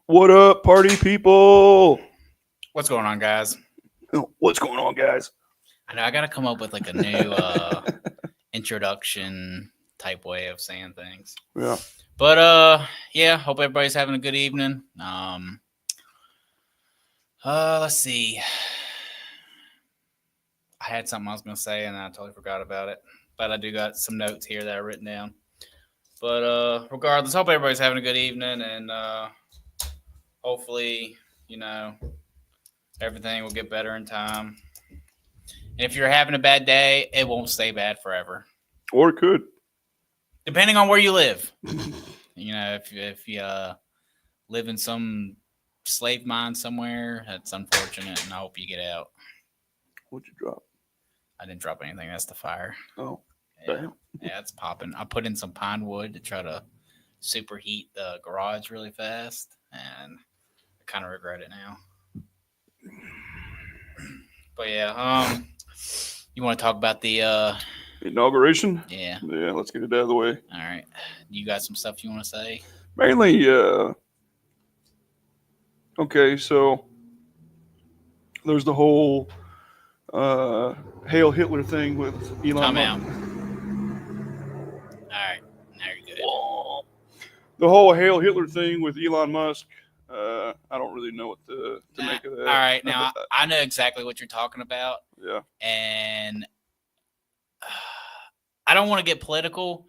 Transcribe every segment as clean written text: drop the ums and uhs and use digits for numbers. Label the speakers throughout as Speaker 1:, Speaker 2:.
Speaker 1: What up, party people?
Speaker 2: What's going on, guys?
Speaker 1: What's going on, guys?
Speaker 2: I know I gotta come up with like a new introduction type way of saying things.
Speaker 1: Yeah.
Speaker 2: But yeah, hope everybody's having a good evening. Let's see. I had something I was gonna say and I totally forgot about it. But I do got some notes here that I written down. But regardless, hope everybody's having a good evening and hopefully, you know, everything will get better in time. And if you're having a bad day, it won't stay bad forever.
Speaker 1: Or it could.
Speaker 2: Depending on where you live. If you live in some slave mine somewhere, that's unfortunate, and I hope you get out.
Speaker 1: What'd you drop?
Speaker 2: I didn't drop anything. That's the fire.
Speaker 1: Oh,
Speaker 2: yeah,
Speaker 1: damn.
Speaker 2: Yeah, it's popping. I put in some pine wood to try to superheat the garage really fast, and I kind of regret it now. But yeah, you want to talk about the
Speaker 1: inauguration?
Speaker 2: Yeah.
Speaker 1: Yeah, let's get it out of the way.
Speaker 2: All right. You got some stuff you want to say?
Speaker 1: Mainly, okay, so there's the whole Hail Hitler thing with Elon
Speaker 2: I'm
Speaker 1: Musk.
Speaker 2: out. All right. Now you're good.
Speaker 1: The whole Hail Hitler thing with Elon Musk. I don't really know what to make of that.
Speaker 2: All right, now I know exactly what you're talking about.
Speaker 1: Yeah.
Speaker 2: And I don't want to get political,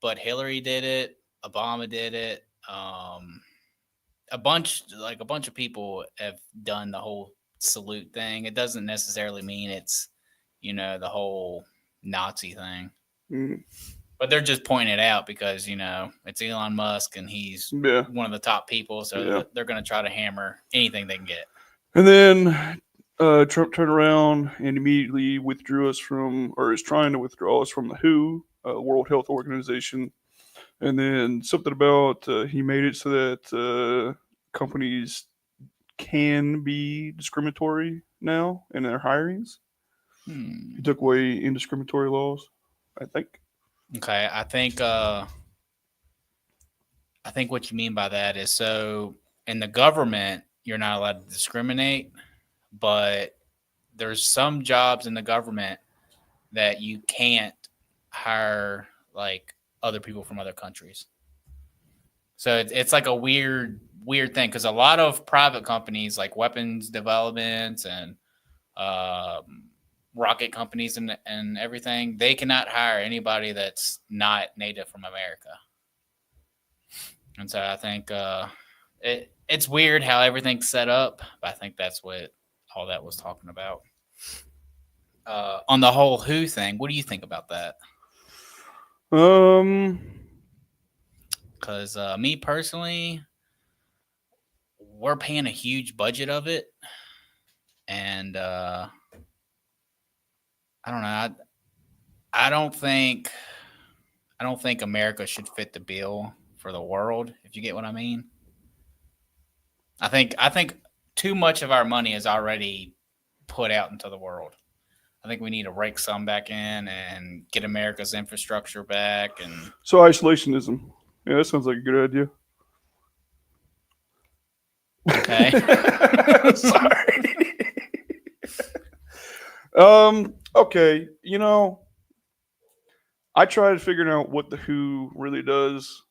Speaker 2: but Hillary did it. Obama did it. A bunch of people have done the whole salute thing. It doesn't necessarily mean it's, the whole Nazi thing.
Speaker 1: Mm-hmm.
Speaker 2: But they're just pointing it out because, it's Elon Musk and he's one of the top people. So they're going to try to hammer anything they can get.
Speaker 1: And then Trump turned around and immediately withdrew us from, or is trying to withdraw us from the WHO, World Health Organization. And then something about he made it so that companies can be discriminatory now in their hirings. He took away indiscriminatory laws, I think.
Speaker 2: Okay, I think what you mean by that is, so in the government you're not allowed to discriminate, but there's some jobs in the government that you can't hire like other people from other countries. So it's like a weird thing because a lot of private companies like weapons developments and rocket companies and everything, they cannot hire anybody that's not native from America. And so I think it's weird how everything's set up, but I think that's what all that was talking about. On the whole WHO thing, what do you think about that? Because me personally, we're paying a huge budget of it, and I don't know. I don't think America should fit the bill for the world, if you get what I mean. I think too much of our money is already put out into the world. I think we need to rake some back in and get America's infrastructure back. And
Speaker 1: so isolationism. Yeah, that sounds like a good idea.
Speaker 2: Okay.
Speaker 1: Sorry. Okay. I tried figuring out what the WHO really does,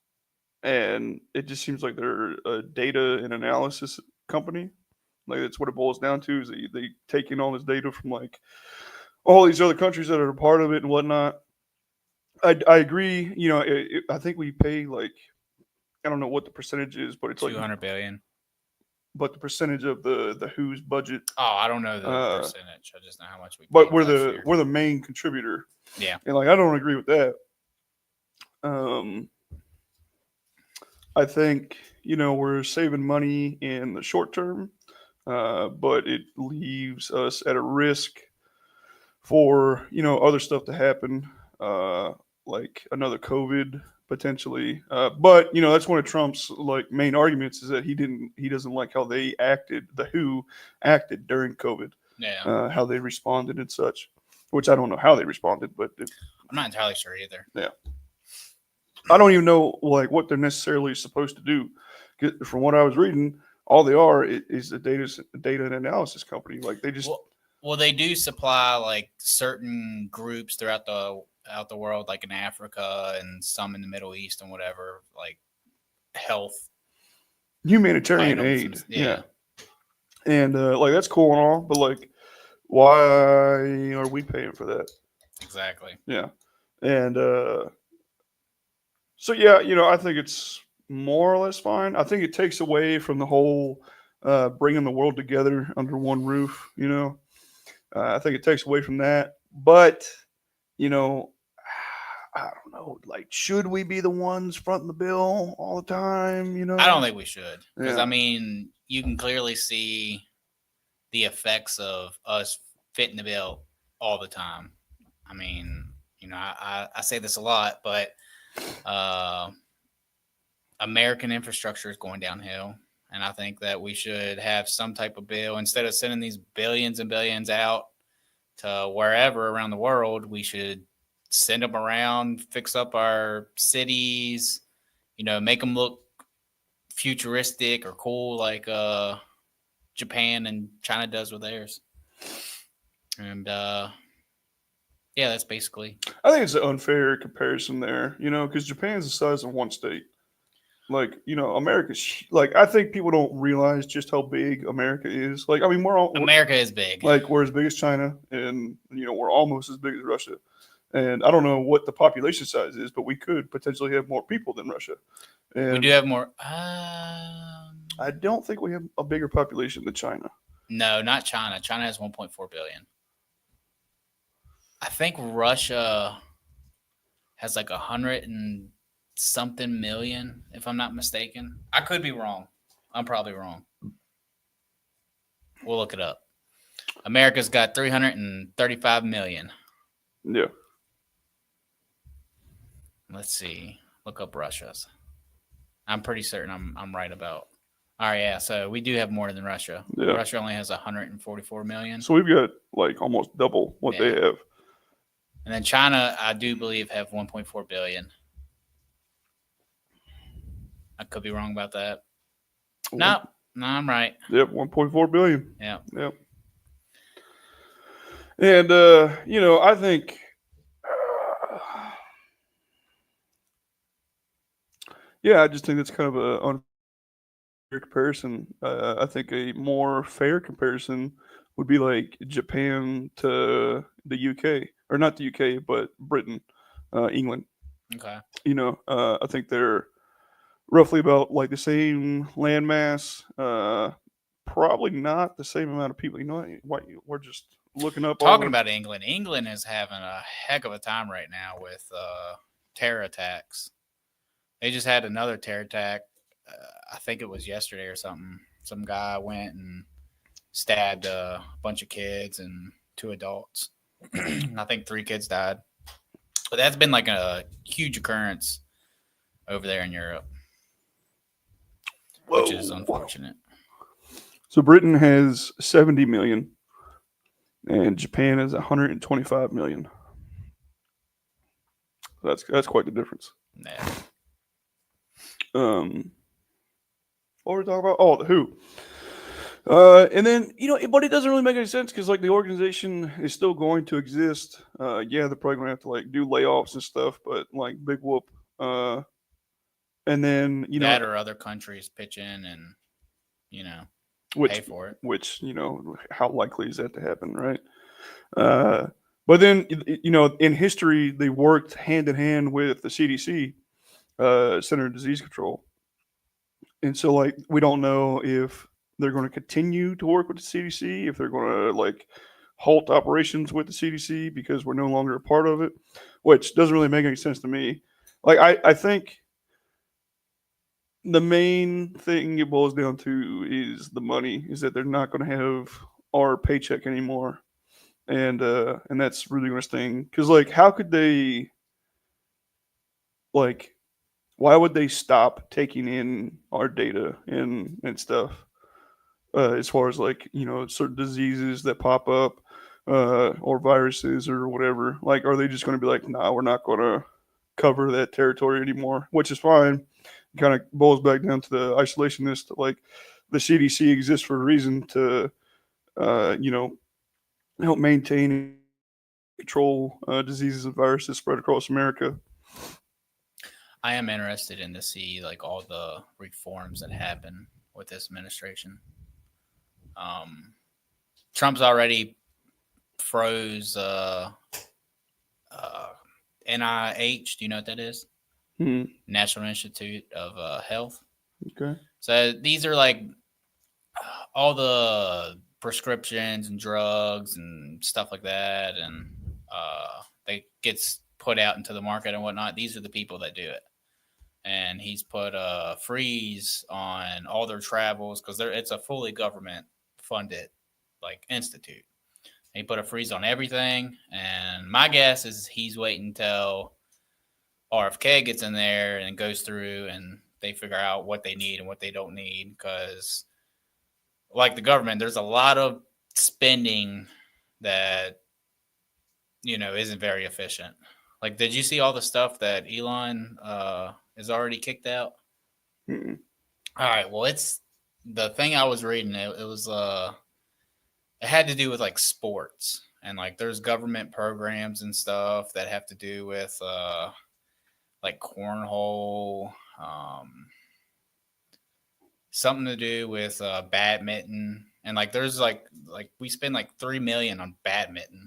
Speaker 1: and it just seems like they're a data and analysis company. Like that's what it boils down to. Is they take in all this data from like all these other countries that are a part of it and whatnot. I agree. I think we pay like, I don't know what the percentage is, but it's
Speaker 2: 200 billion.
Speaker 1: But the percentage of the WHO's budget.
Speaker 2: Oh, I don't know the percentage. I just know how much we.
Speaker 1: But we're the main contributor.
Speaker 2: Yeah.
Speaker 1: And like I don't agree with that. I think we're saving money in the short term, but it leaves us at a risk for other stuff to happen, like another COVID potentially. But that's one of Trump's like main arguments is that he doesn't like how the WHO acted during COVID.
Speaker 2: Yeah.
Speaker 1: How they responded and such, which I don't know how they responded, but
Speaker 2: I'm not entirely sure either.
Speaker 1: Yeah. I don't even know like what they're necessarily supposed to do From what I was reading, all they are is a data and analysis company. Like they just
Speaker 2: Well, they do supply like certain groups throughout the world, like in Africa and some in the Middle East and whatever, like health
Speaker 1: humanitarian
Speaker 2: items.
Speaker 1: aid.
Speaker 2: Yeah,
Speaker 1: And like that's cool and all, but like, why are we paying for that?
Speaker 2: exactly.
Speaker 1: Yeah, and so yeah, I think it's more or less fine. I think it takes away from the whole bringing the world together under one roof. I think it takes away from that. But you know, I don't know. Like, should we be the ones fronting the bill all the time?
Speaker 2: I don't think we should, because
Speaker 1: Yeah.
Speaker 2: I mean, you can clearly see the effects of us fitting the bill all the time. I mean, I say this a lot, but American infrastructure is going downhill. And I think that we should have some type of bill instead of sending these billions and billions out to wherever around the world. We should send them around, fix up our cities, make them look futuristic or cool, like Japan and China does with theirs. And yeah, that's basically.
Speaker 1: I think it's an unfair comparison there, because Japan's the size of one state. Like, America's like, I think people don't realize just how big America is. Like, I mean,
Speaker 2: America is big.
Speaker 1: Like, we're as big as China, and we're almost as big as Russia. And I don't know what the population size is, but we could potentially have more people than Russia. And
Speaker 2: we do have more.
Speaker 1: I don't think we have a bigger population than China.
Speaker 2: No, not China. China has 1.4 billion. I think Russia has like 100 and something million, if I'm not mistaken. I could be wrong. I'm probably wrong. We'll look it up. America's got 335 million.
Speaker 1: Yeah.
Speaker 2: Let's see. Look up Russia's. I'm pretty certain I'm right about. All right, yeah. So we do have more than Russia.
Speaker 1: Yeah.
Speaker 2: Russia only has 144 million.
Speaker 1: So we've got like almost double what they have.
Speaker 2: And then China, I do believe, have 1.4 billion. I could be wrong about that. No, I'm right.
Speaker 1: Yep, 1.4 billion.
Speaker 2: Yeah.
Speaker 1: Yep. And I think I just think that's kind of a unfair comparison. I think a more fair comparison would be like Japan to the UK, or not the UK, but Britain, England.
Speaker 2: Okay.
Speaker 1: I think they're roughly about like the same landmass. Probably not the same amount of people. We're just looking up.
Speaker 2: Talking about England. England is having a heck of a time right now with terror attacks. They just had another terror attack. I think it was yesterday or something. Some guy went and stabbed a bunch of kids and 2 adults. I think 3 kids died. But that's been like a huge occurrence over there in Europe, which is unfortunate.
Speaker 1: So Britain has 70 million, and Japan has 125 million. That's quite the difference.
Speaker 2: Yeah.
Speaker 1: What were we talking about? Oh, the WHO. And then, but it doesn't really make any sense because, like, the organization is still going to exist. Yeah, they're probably going to have to, like, do layoffs and stuff, but, like, big whoop. And then,
Speaker 2: that or other countries pitch in and, pay for it.
Speaker 1: Which, how likely is that to happen, right? But then, in history, they worked hand in hand with the CDC, Center of Disease Control. And so, like, we don't know if they're going to continue to work with the CDC, if they're going to, like, halt operations with the CDC because we're no longer a part of it, which doesn't really make any sense to me. Like, I think the main thing it boils down to is the money, is that they're not going to have our paycheck anymore. And that's really going to sting. Because, like, how could they, like, why would they stop taking in our data and stuff as far as, like, certain diseases that pop up or viruses or whatever? Like, are they just going to be like, nah, we're not going to cover that territory anymore, which is fine. kind of boils back down to the isolationist. Like the CDC exists for a reason to, you know, help maintain and control diseases and viruses spread across America.
Speaker 2: I am interested in to see like all the reforms that happen with this administration. Trump's already froze NIH. Do you know what that is?
Speaker 1: Hmm.
Speaker 2: National Institute of Health.
Speaker 1: Okay.
Speaker 2: So these are like all the prescriptions and drugs and stuff like that, and they gets put out into the market and whatnot. These are the people that do it, and he's put a freeze on all their travels because it's a fully government funded like institute. He put a freeze on everything, and my guess is he's waiting until RFK gets in there and goes through and they figure out what they need and what they don't need. Because, like the government, there's a lot of spending that, you know, isn't very efficient. Like, did you see all the stuff that Elon is already kicked out?
Speaker 1: Mm-mm.
Speaker 2: All right. Well, it's the thing I was reading. It was it had to do with like sports and like there's government programs and stuff that have to do with like cornhole, something to do with badminton, and like there's like we spend like 3 million on badminton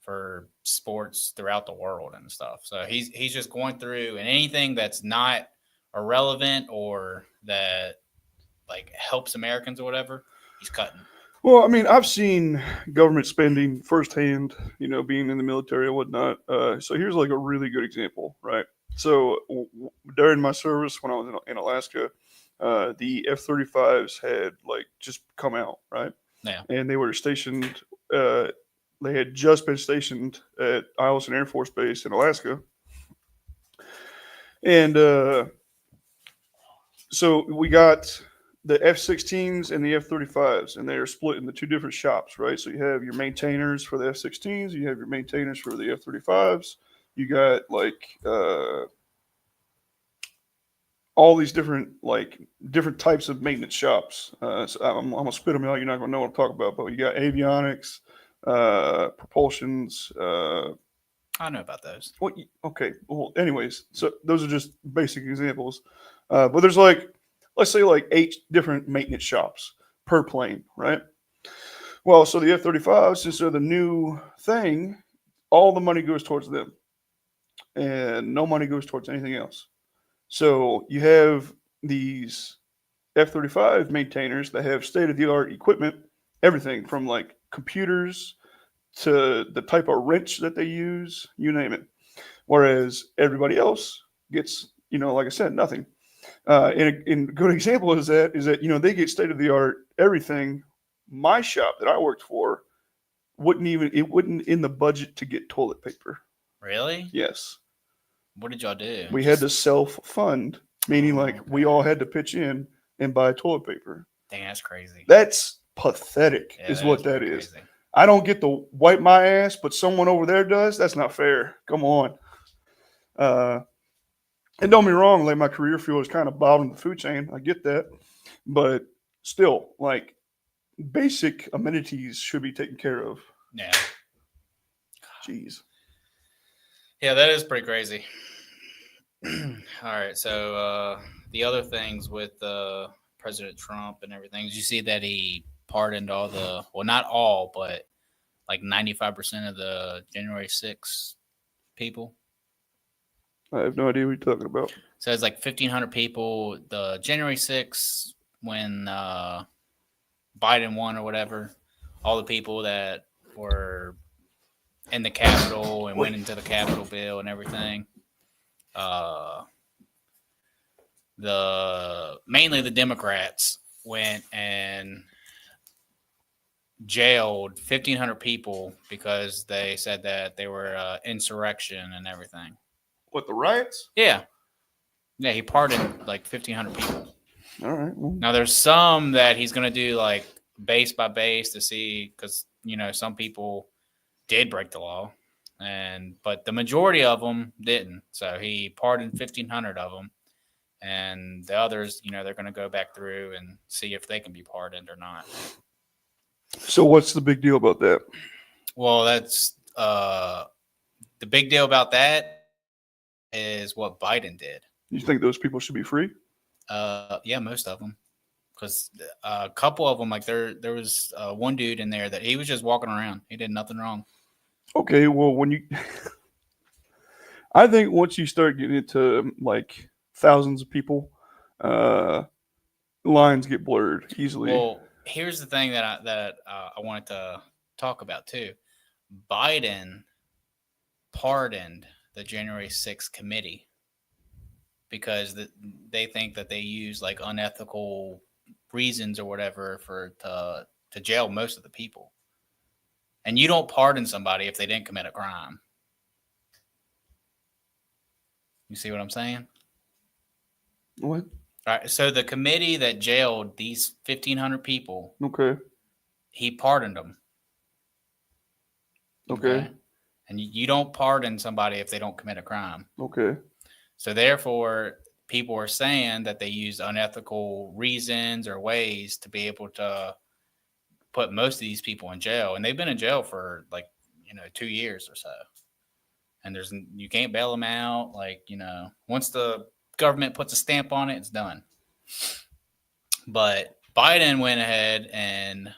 Speaker 2: for sports throughout the world and stuff. So he's just going through, and anything that's not irrelevant or that like helps Americans or whatever, he's cutting.
Speaker 1: Well, I mean, I've seen government spending firsthand, you know, being in the military and whatnot. So here's like a really good example, right? So during my service when I was in Alaska, the F-35s had like just come out, right?
Speaker 2: Yeah.
Speaker 1: And they were stationed. They had just been stationed at Eielson Air Force Base in Alaska, and so we got the F-16s and the F-35s, and they are split into two different shops, right? So you have your maintainers for the F-16s, you have your maintainers for the F-35s. You got like all these different types of maintenance shops. So I'm gonna spit them out. You're not gonna know what I'm talking about, but you got avionics, propulsions.
Speaker 2: I know about those.
Speaker 1: Well, okay. Well, anyways, so those are just basic examples. But there's like, let's say like 8 different maintenance shops per plane, right? Well, so the F-35, since they're the new thing, all the money goes towards them, and no money goes towards anything else. So you have these F-35 maintainers that have state-of-the-art equipment, everything from like computers to the type of wrench that they use, you name it. Whereas everybody else gets, you know, like I said, nothing. And a good example is that you know they get state of the art everything. My shop that I worked for wouldn't in the budget to get toilet paper.
Speaker 2: Really?
Speaker 1: Yes.
Speaker 2: What did y'all do?
Speaker 1: We had to self fund, meaning like we all had to pitch in and buy toilet paper.
Speaker 2: Dang, that's crazy.
Speaker 1: That's pathetic,
Speaker 2: Yeah,
Speaker 1: is what that is.
Speaker 2: crazy.
Speaker 1: I don't get to wipe my ass, but someone over there does. That's not fair. Come on. And don't be wrong, like my career field is kind of bottom of the food chain. I get that, but still, like basic amenities should be taken care of.
Speaker 2: Yeah.
Speaker 1: Jeez.
Speaker 2: Yeah, that is pretty crazy. All right, so the other things with President Trump and everything, did you see that he pardoned all the, well, not all, but like 95% of the January 6th people?
Speaker 1: I have no idea what you're talking about.
Speaker 2: So it's like 1,500 people. The January 6th, when Biden won or whatever, all the people that were in the Capitol and went into the Capitol bill and everything, mainly the Democrats went and jailed 1,500 people because they said that they were insurrection and everything.
Speaker 1: What, the riots?
Speaker 2: Yeah, he pardoned like 1,500 people.
Speaker 1: All right. Well,
Speaker 2: Now there's some that he's gonna do like base by base to see, because you know some people did break the law, but the majority of them didn't. So he pardoned 1,500 of them, and the others, they're going to go back through and see if they can be pardoned or not.
Speaker 1: So what's the big deal about that?
Speaker 2: Well, that's the big deal about that is what Biden did.
Speaker 1: You think those people should be free?
Speaker 2: Yeah, most of them, because a couple of them, like there was one dude in there that he was just walking around. He did nothing wrong.
Speaker 1: Okay, well, I think once you start getting into like thousands of people, lines get blurred easily.
Speaker 2: Well, here's the thing that I wanted to talk about too. Biden pardoned the January 6th committee because they think that they use like unethical reasons or whatever to jail most of the people. And you don't pardon somebody if they didn't commit a crime. You see what I'm saying?
Speaker 1: What?
Speaker 2: All right. So the committee that jailed these 1,500 people,
Speaker 1: Okay.
Speaker 2: he pardoned them.
Speaker 1: Okay.
Speaker 2: And you don't pardon somebody if they don't commit a crime.
Speaker 1: Okay.
Speaker 2: So therefore, people are saying that they use unethical reasons or ways to be able to put most of these people in jail. And they've been in jail for 2 years or so. And you can't bail them out. Once the government puts a stamp on it, it's done. But Biden went ahead and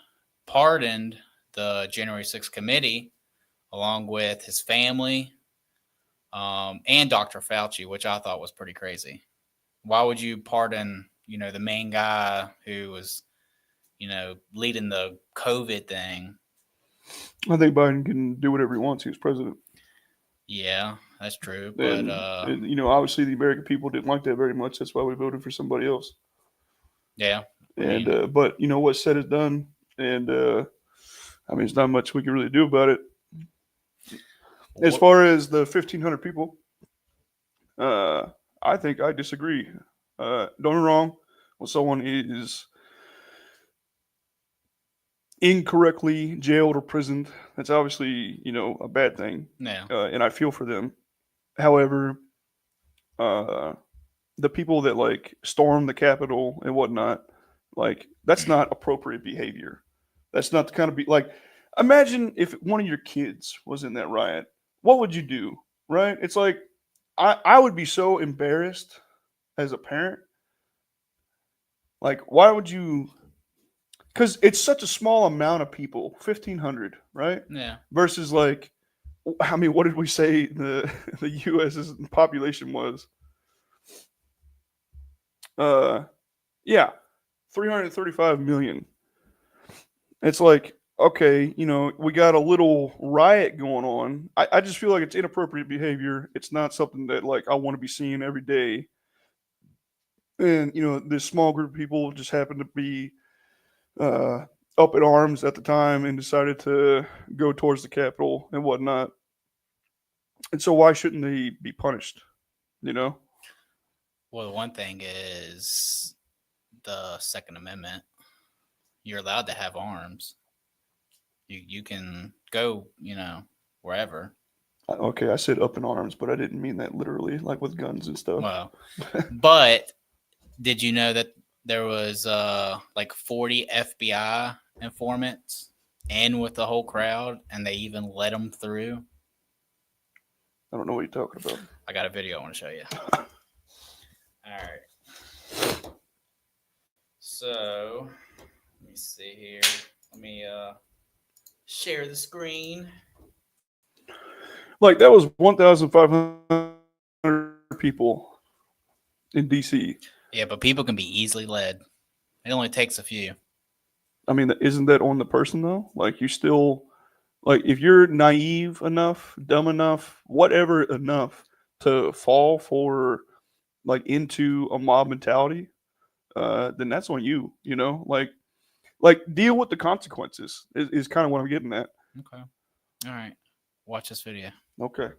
Speaker 2: pardoned the January 6th committee along with his family and Dr. Fauci, which I thought was pretty crazy. Why would you pardon, the main guy who was, leading the COVID thing?
Speaker 1: I think Biden can do whatever he wants. He was president.
Speaker 2: Yeah, that's true.
Speaker 1: And,
Speaker 2: But
Speaker 1: obviously the American people didn't like that very much. That's why we voted for somebody else.
Speaker 2: Yeah.
Speaker 1: And but what's said is done. And there's not much we can really do about it. As far as the 1,500 people, I think I disagree. Don't get me wrong. When someone is incorrectly jailed or prisoned, that's obviously, a bad thing.
Speaker 2: Yeah.
Speaker 1: And I feel for them. However, the people that storm the Capitol and whatnot, that's not appropriate behavior. That's not the kind of imagine if one of your kids was in that riot. What would you do? Right? It's like I would be so embarrassed as a parent. Why would you? Because it's such a small amount of people, 1,500, right?
Speaker 2: Yeah.
Speaker 1: Versus what did we say the U.S.'s population was? Yeah, 335 million. It's okay, we got a little riot going on. I just feel like it's inappropriate behavior. It's not something that I want to be seeing every day. And this small group of people just happened to be up in arms at the time and decided to go towards the Capitol and whatnot. And so why shouldn't they be punished?
Speaker 2: Well, the one thing is the Second Amendment. You're allowed to have arms. You can go, wherever.
Speaker 1: Okay, I said up in arms, but I didn't mean that literally, with guns and stuff.
Speaker 2: Well, but did you know that there was 40 FBI informants in with the whole crowd, and they even let them through?
Speaker 1: I don't know what you're talking about.
Speaker 2: I got a video I want to show you. All right. So, let me see here. Let me share the screen.
Speaker 1: That was 1,500 people in D.C.
Speaker 2: Yeah, but people can be easily led. It only takes a few.
Speaker 1: Isn't that on the person though? You still, if you're naive enough, dumb enough, whatever enough to fall for, into a mob mentality, then that's on you. Deal with the consequences is kind of what I'm getting at.
Speaker 2: Okay. All right. Watch this video.
Speaker 1: Okay.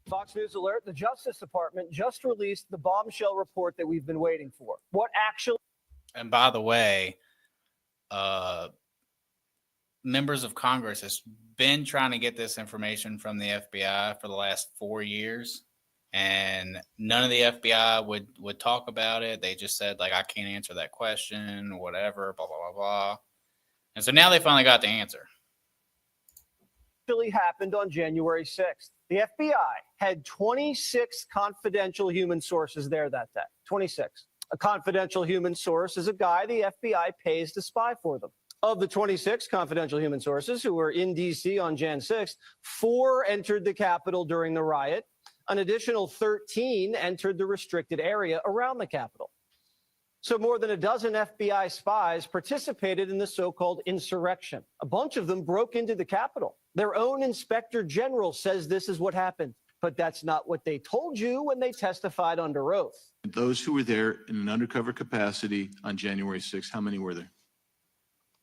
Speaker 3: Fox News alert, the Justice Department just released the bombshell report that we've been waiting for. What actually...
Speaker 2: And by the way, members of Congress has been trying to get this information from the FBI for the last 4 years. and none of the FBI would talk about it. They just said, like, I can't answer that question, whatever, blah, blah, blah, blah. And so now they finally got the answer.
Speaker 3: Actually happened on January 6th. The FBI had 26 confidential human sources there that day. 26. A confidential human source is a guy the FBI pays to spy for them. Of the 26 confidential human sources who were in D.C. on Jan 6th, 4 entered the Capitol during the riot. An additional 13 entered the restricted area around the Capitol. So more than a dozen FBI spies participated in the so-called insurrection. A bunch of them broke into the Capitol. Their own inspector general says this is what happened, but that's not what they told you when they testified under oath.
Speaker 4: Those who were there in an undercover capacity on January 6th, how many were there?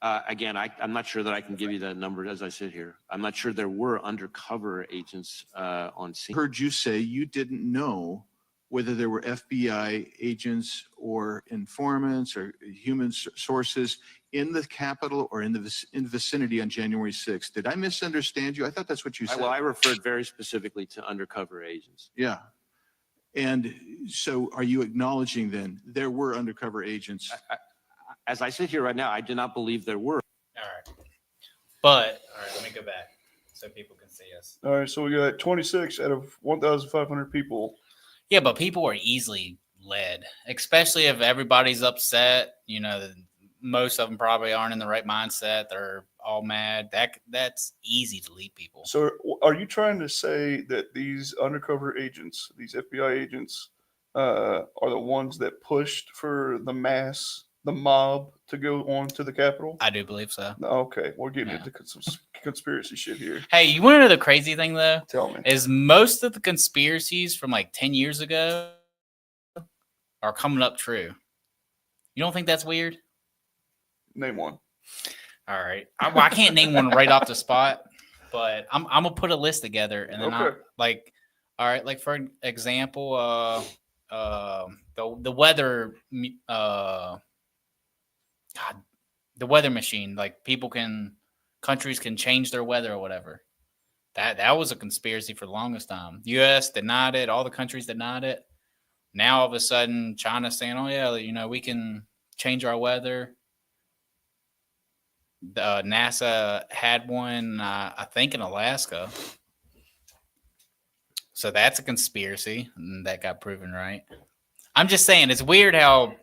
Speaker 5: Again, I'm not sure that I can give you that number as I sit here. I'm not sure there were undercover agents on scene.
Speaker 4: Heard you say you didn't know whether there were FBI agents or informants or human sources in the Capitol or in the vicinity on January 6th. Did I misunderstand you? I thought that's what you said.
Speaker 5: Well, I referred very specifically to undercover agents.
Speaker 4: Yeah. And so are you acknowledging then there were undercover agents?
Speaker 5: As I sit here right now, I do not believe there were.
Speaker 2: All right. But, all right, let me go back so people can see us.
Speaker 1: All right, so we got 26 out of 1,500 people.
Speaker 2: Yeah, but people are easily led, especially if everybody's upset. You know, most of them probably aren't in the right mindset. They're all mad. That's easy to lead people.
Speaker 1: So are you trying to say that these undercover agents, these FBI agents, are the ones that pushed for the mob to go on to the Capitol?
Speaker 2: I do believe so.
Speaker 1: Okay, we're getting into some conspiracy shit here.
Speaker 2: Hey, you want to know the crazy thing, though?
Speaker 1: Tell me.
Speaker 2: Is most of the conspiracies from like 10 years ago are coming up true. You don't think that's weird?
Speaker 1: Name one.
Speaker 2: All right. I can't name one right off the spot, but I'm gonna put a list together, and then
Speaker 1: Okay.
Speaker 2: all right, like for example, the weather, the weather machine, like countries can change their weather or whatever. That was a conspiracy for the longest time. The U.S. denied it. All the countries denied it. Now all of a sudden, China's saying, "Oh yeah, you know, we can change our weather." NASA had one, I think, in Alaska. So that's a conspiracy, and that got proven right. I'm just saying, it's weird how,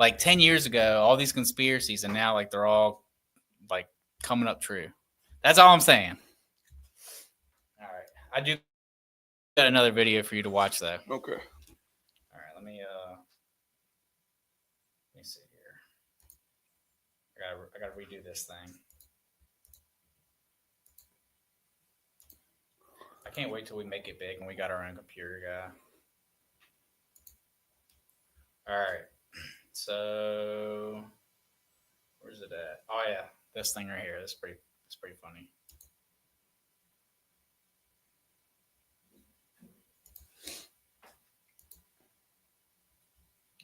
Speaker 2: like 10 years ago, all these conspiracies, and now like they're all like coming up true. That's all I'm saying. All right, I do got another video for you to watch though.
Speaker 1: Okay.
Speaker 2: All right, let me see here. I gotta redo this thing. I can't wait till we make it big and we got our own computer guy. All right. So where's it at? Oh yeah, this thing right here. It's pretty funny.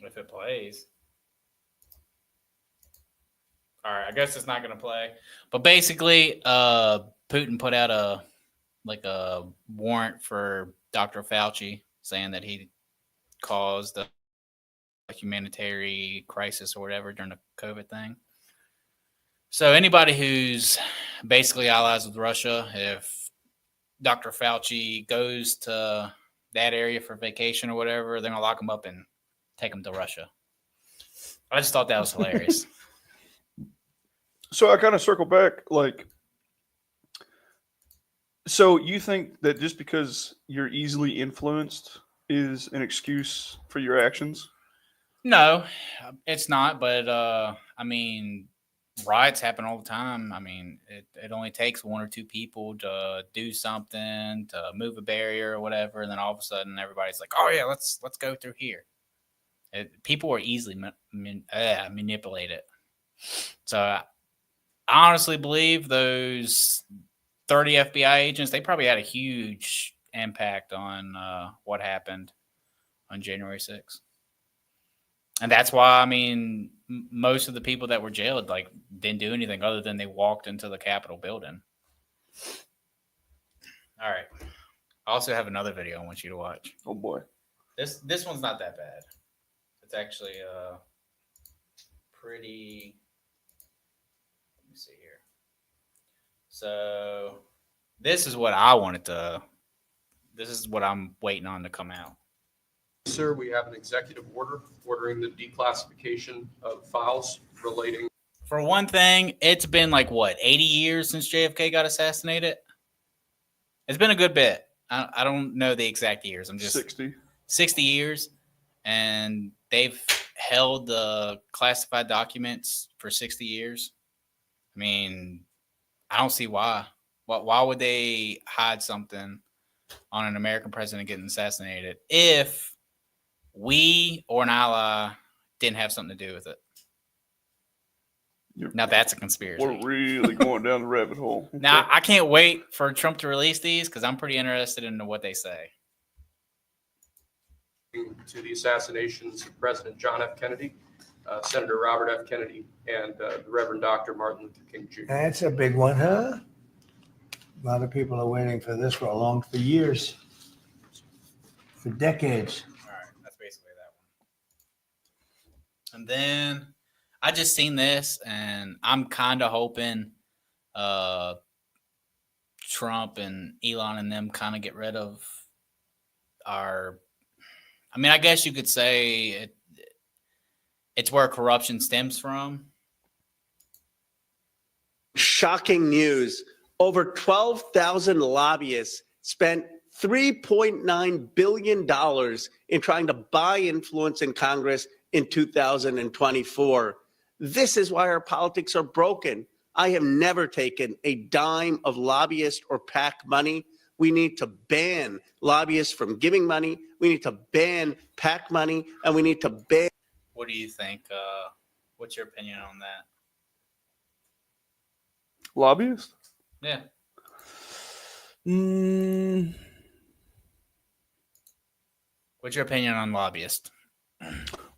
Speaker 2: If it plays. All right, I guess it's not going to play. But basically, Putin put out a warrant for Dr. Fauci saying that he caused a humanitarian crisis or whatever during the COVID thing. So anybody who's basically allies with Russia, if Dr. Fauci goes to that area for vacation or whatever, they're going to lock him up and take him to Russia. I just thought that was hilarious.
Speaker 1: So I kind of circle back, like, so you think that just because you're easily influenced is an excuse for your actions?
Speaker 2: No, it's not. But I mean, riots happen all the time. I mean, it only takes one or two people to do something, to move a barrier or whatever, and then all of a sudden everybody's like, "Oh yeah, let's go through here." People are easily manipulated. So I honestly believe those 30 FBI agents, they probably had a huge impact on what happened on January 6th. And that's why, I mean, most of the people that were jailed, like, didn't do anything other than they walked into the Capitol building. All right. I also have another video I want you to watch.
Speaker 1: Oh boy.
Speaker 2: This one's not that bad. It's actually pretty. Let me see here. So this is what I wanted to. This is what I'm waiting on to come out.
Speaker 6: Sir, we have an executive order ordering the declassification of files relating.
Speaker 2: For one thing, it's been like what 80 years since JFK got assassinated. It's been a good bit. I don't know the exact years. I'm just 60 years, and they've held the classified documents for 60 years. I mean, I don't see why. Why would they hide something on an American president getting assassinated if we or an ally didn't have something to do with it? Now that's a conspiracy.
Speaker 1: We're really going down the rabbit hole.
Speaker 2: Now I can't wait for Trump to release these because I'm pretty interested in what they say.
Speaker 6: To the assassinations of President John F. Kennedy, Senator Robert F. Kennedy, and the Reverend Dr. Martin Luther King Jr.
Speaker 7: That's a big one, huh? A lot of people are waiting for this for years, for decades.
Speaker 2: All right, that's basically that one. And then I just seen this, and I'm kind of hoping Trump and Elon and them kind of get rid of our. I mean, I guess you could say it's where corruption stems from.
Speaker 8: Shocking news. Over 12,000 lobbyists spent $3.9 billion in trying to buy influence in Congress in 2024. This is why our politics are broken. I have never taken a dime of lobbyist or PAC money. We need to ban lobbyists from giving money. We need to ban PAC money, and we need to ban.
Speaker 2: What do you think? What's your opinion on that?
Speaker 1: Lobbyist?
Speaker 2: Yeah. What's your opinion on lobbyists?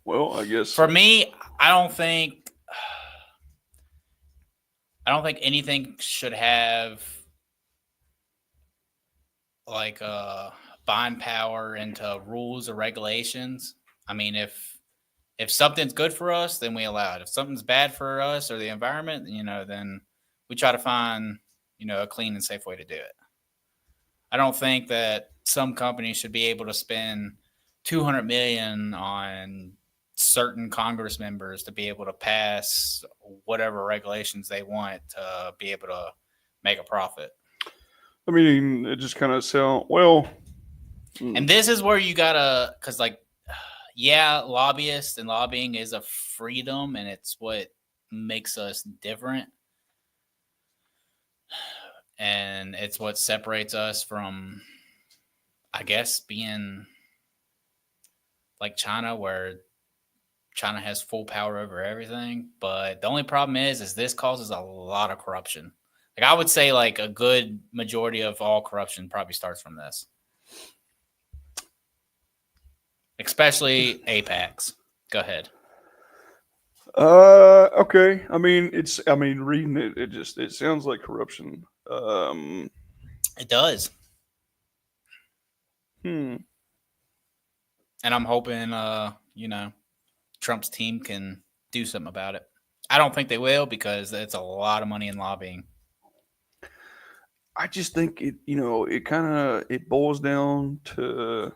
Speaker 1: Well, I guess
Speaker 2: For me, I don't think anything should have like buying power into rules or regulations. I mean, if something's good for us, then we allow it. If something's bad for us or the environment, then we try to find, a clean and safe way to do it. I don't think that some companies should be able to spend $200 million on certain Congress members to be able to pass whatever regulations they want to be able to make a profit.
Speaker 1: I mean, it just kind of sounds well.
Speaker 2: And this is where you gotta, because lobbyists and lobbying is a freedom, and it's what makes us different. And it's what separates us from, I guess, being like China, where China has full power over everything. But the only problem is this causes a lot of corruption. Like I would say, like a good majority of all corruption probably starts from this, especially APACs. Go ahead.
Speaker 1: Okay. I mean, reading it, it sounds like corruption.
Speaker 2: It does.
Speaker 1: Hmm.
Speaker 2: And I'm hoping, Trump's team can do something about it. I don't think they will because it's a lot of money in lobbying.
Speaker 1: I just think it boils down to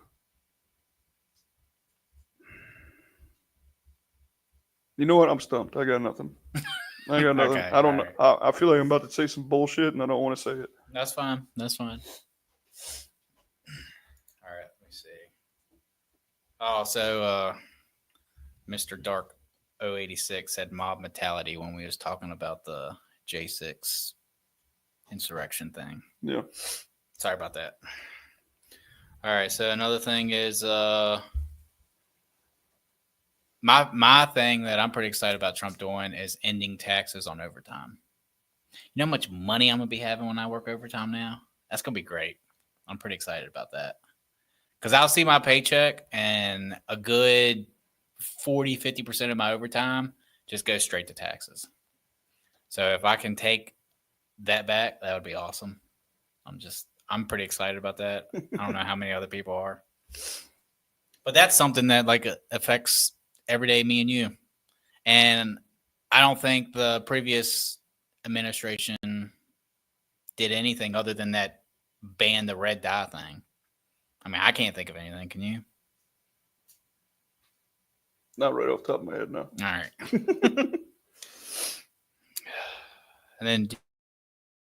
Speaker 1: you know what? I'm stumped. I got nothing.
Speaker 2: Okay,
Speaker 1: I don't know.
Speaker 2: all
Speaker 1: I feel like I'm about to say some bullshit and I don't want to say it.
Speaker 2: That's fine. All right, let me see. Oh, so Mr. Dark 086 said mob mentality when we was talking about the J6 insurrection thing.
Speaker 1: Yeah.
Speaker 2: Sorry about that. All right, so another thing is my thing that I'm pretty excited about Trump doing is ending taxes on overtime. You know how much money I'm going to be having when I work overtime now? That's going to be great. I'm pretty excited about that. Because I'll see my paycheck and a good 40-50% of my overtime just goes straight to taxes. So if I can take that back, that would be awesome. I'm pretty excited about that. I don't know how many other people are, but that's something that like affects everyday me and you. And I don't think the previous administration did anything other than that ban the red dye thing. I mean, I can't think of anything. Can you?
Speaker 1: Not right off the top of my head, no.
Speaker 2: All right. And then, do you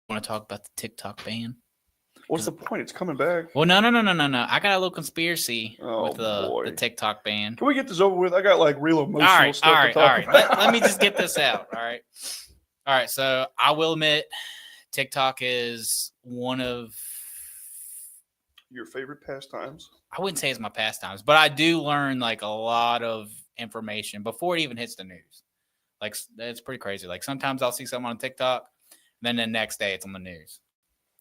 Speaker 2: want to talk about the TikTok ban?
Speaker 1: What's the point? It's coming back.
Speaker 2: Well, no. I got a little conspiracy
Speaker 1: Oh,
Speaker 2: with the
Speaker 1: boy.
Speaker 2: TikTok ban.
Speaker 1: Can we get this over with? I got like real emotional
Speaker 2: All right,
Speaker 1: stuff
Speaker 2: all
Speaker 1: to
Speaker 2: right,
Speaker 1: talk
Speaker 2: all right.
Speaker 1: about.
Speaker 2: Let me just get this out. All right. So I will admit, TikTok is one of,
Speaker 1: Your favorite pastimes?
Speaker 2: I wouldn't say it's my pastimes, but I do learn like a lot of information before it even hits the news. Like it's pretty crazy. Like sometimes I'll see something on TikTok, then the next day it's on the news.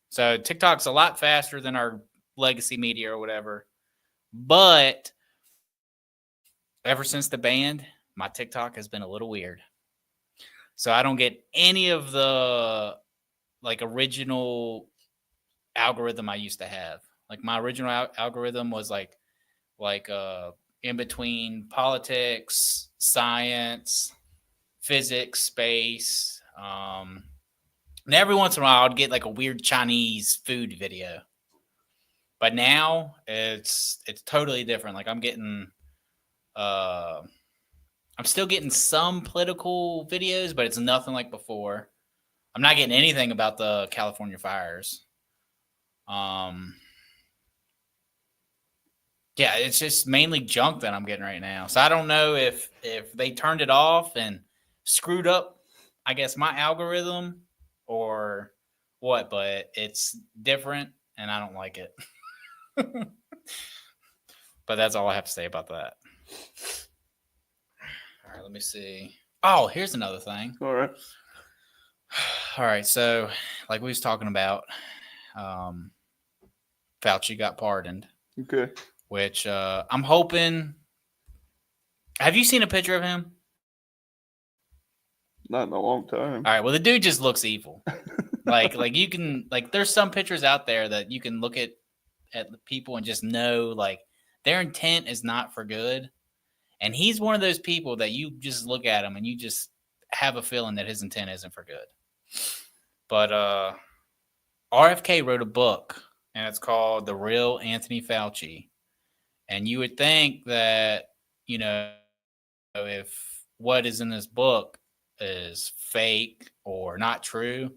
Speaker 2: So TikTok's a lot faster than our legacy media or whatever. But ever since the ban, my TikTok has been a little weird. So I don't get any of the like original algorithm I used to have. Like my original algorithm was like in between politics, science, physics, space. And every once in a while I'd get like a weird Chinese food video. But now it's totally different. Like I'm still getting some political videos, but it's nothing like before. I'm not getting anything about the California fires. Yeah, it's just mainly junk that I'm getting right now. So I don't know if they turned it off and screwed up, I guess, my algorithm or what, but it's different and I don't like it. But that's all I have to say about that. All right, let me see. Oh, here's another thing.
Speaker 1: All right.
Speaker 2: All right, so like we was talking about, Fauci got pardoned,
Speaker 1: Okay.
Speaker 2: which I'm hoping. Have you seen a picture of him?
Speaker 1: Not in a long time.
Speaker 2: All right, well, the dude just looks evil. like you can there's some pictures out there that you can look at the people and just know like their intent is not for good. And he's one of those people that you just look at him and you just have a feeling that his intent isn't for good. But RFK wrote a book and it's called The Real Anthony Fauci. And you would think that, you know, if what is in this book is fake or not true,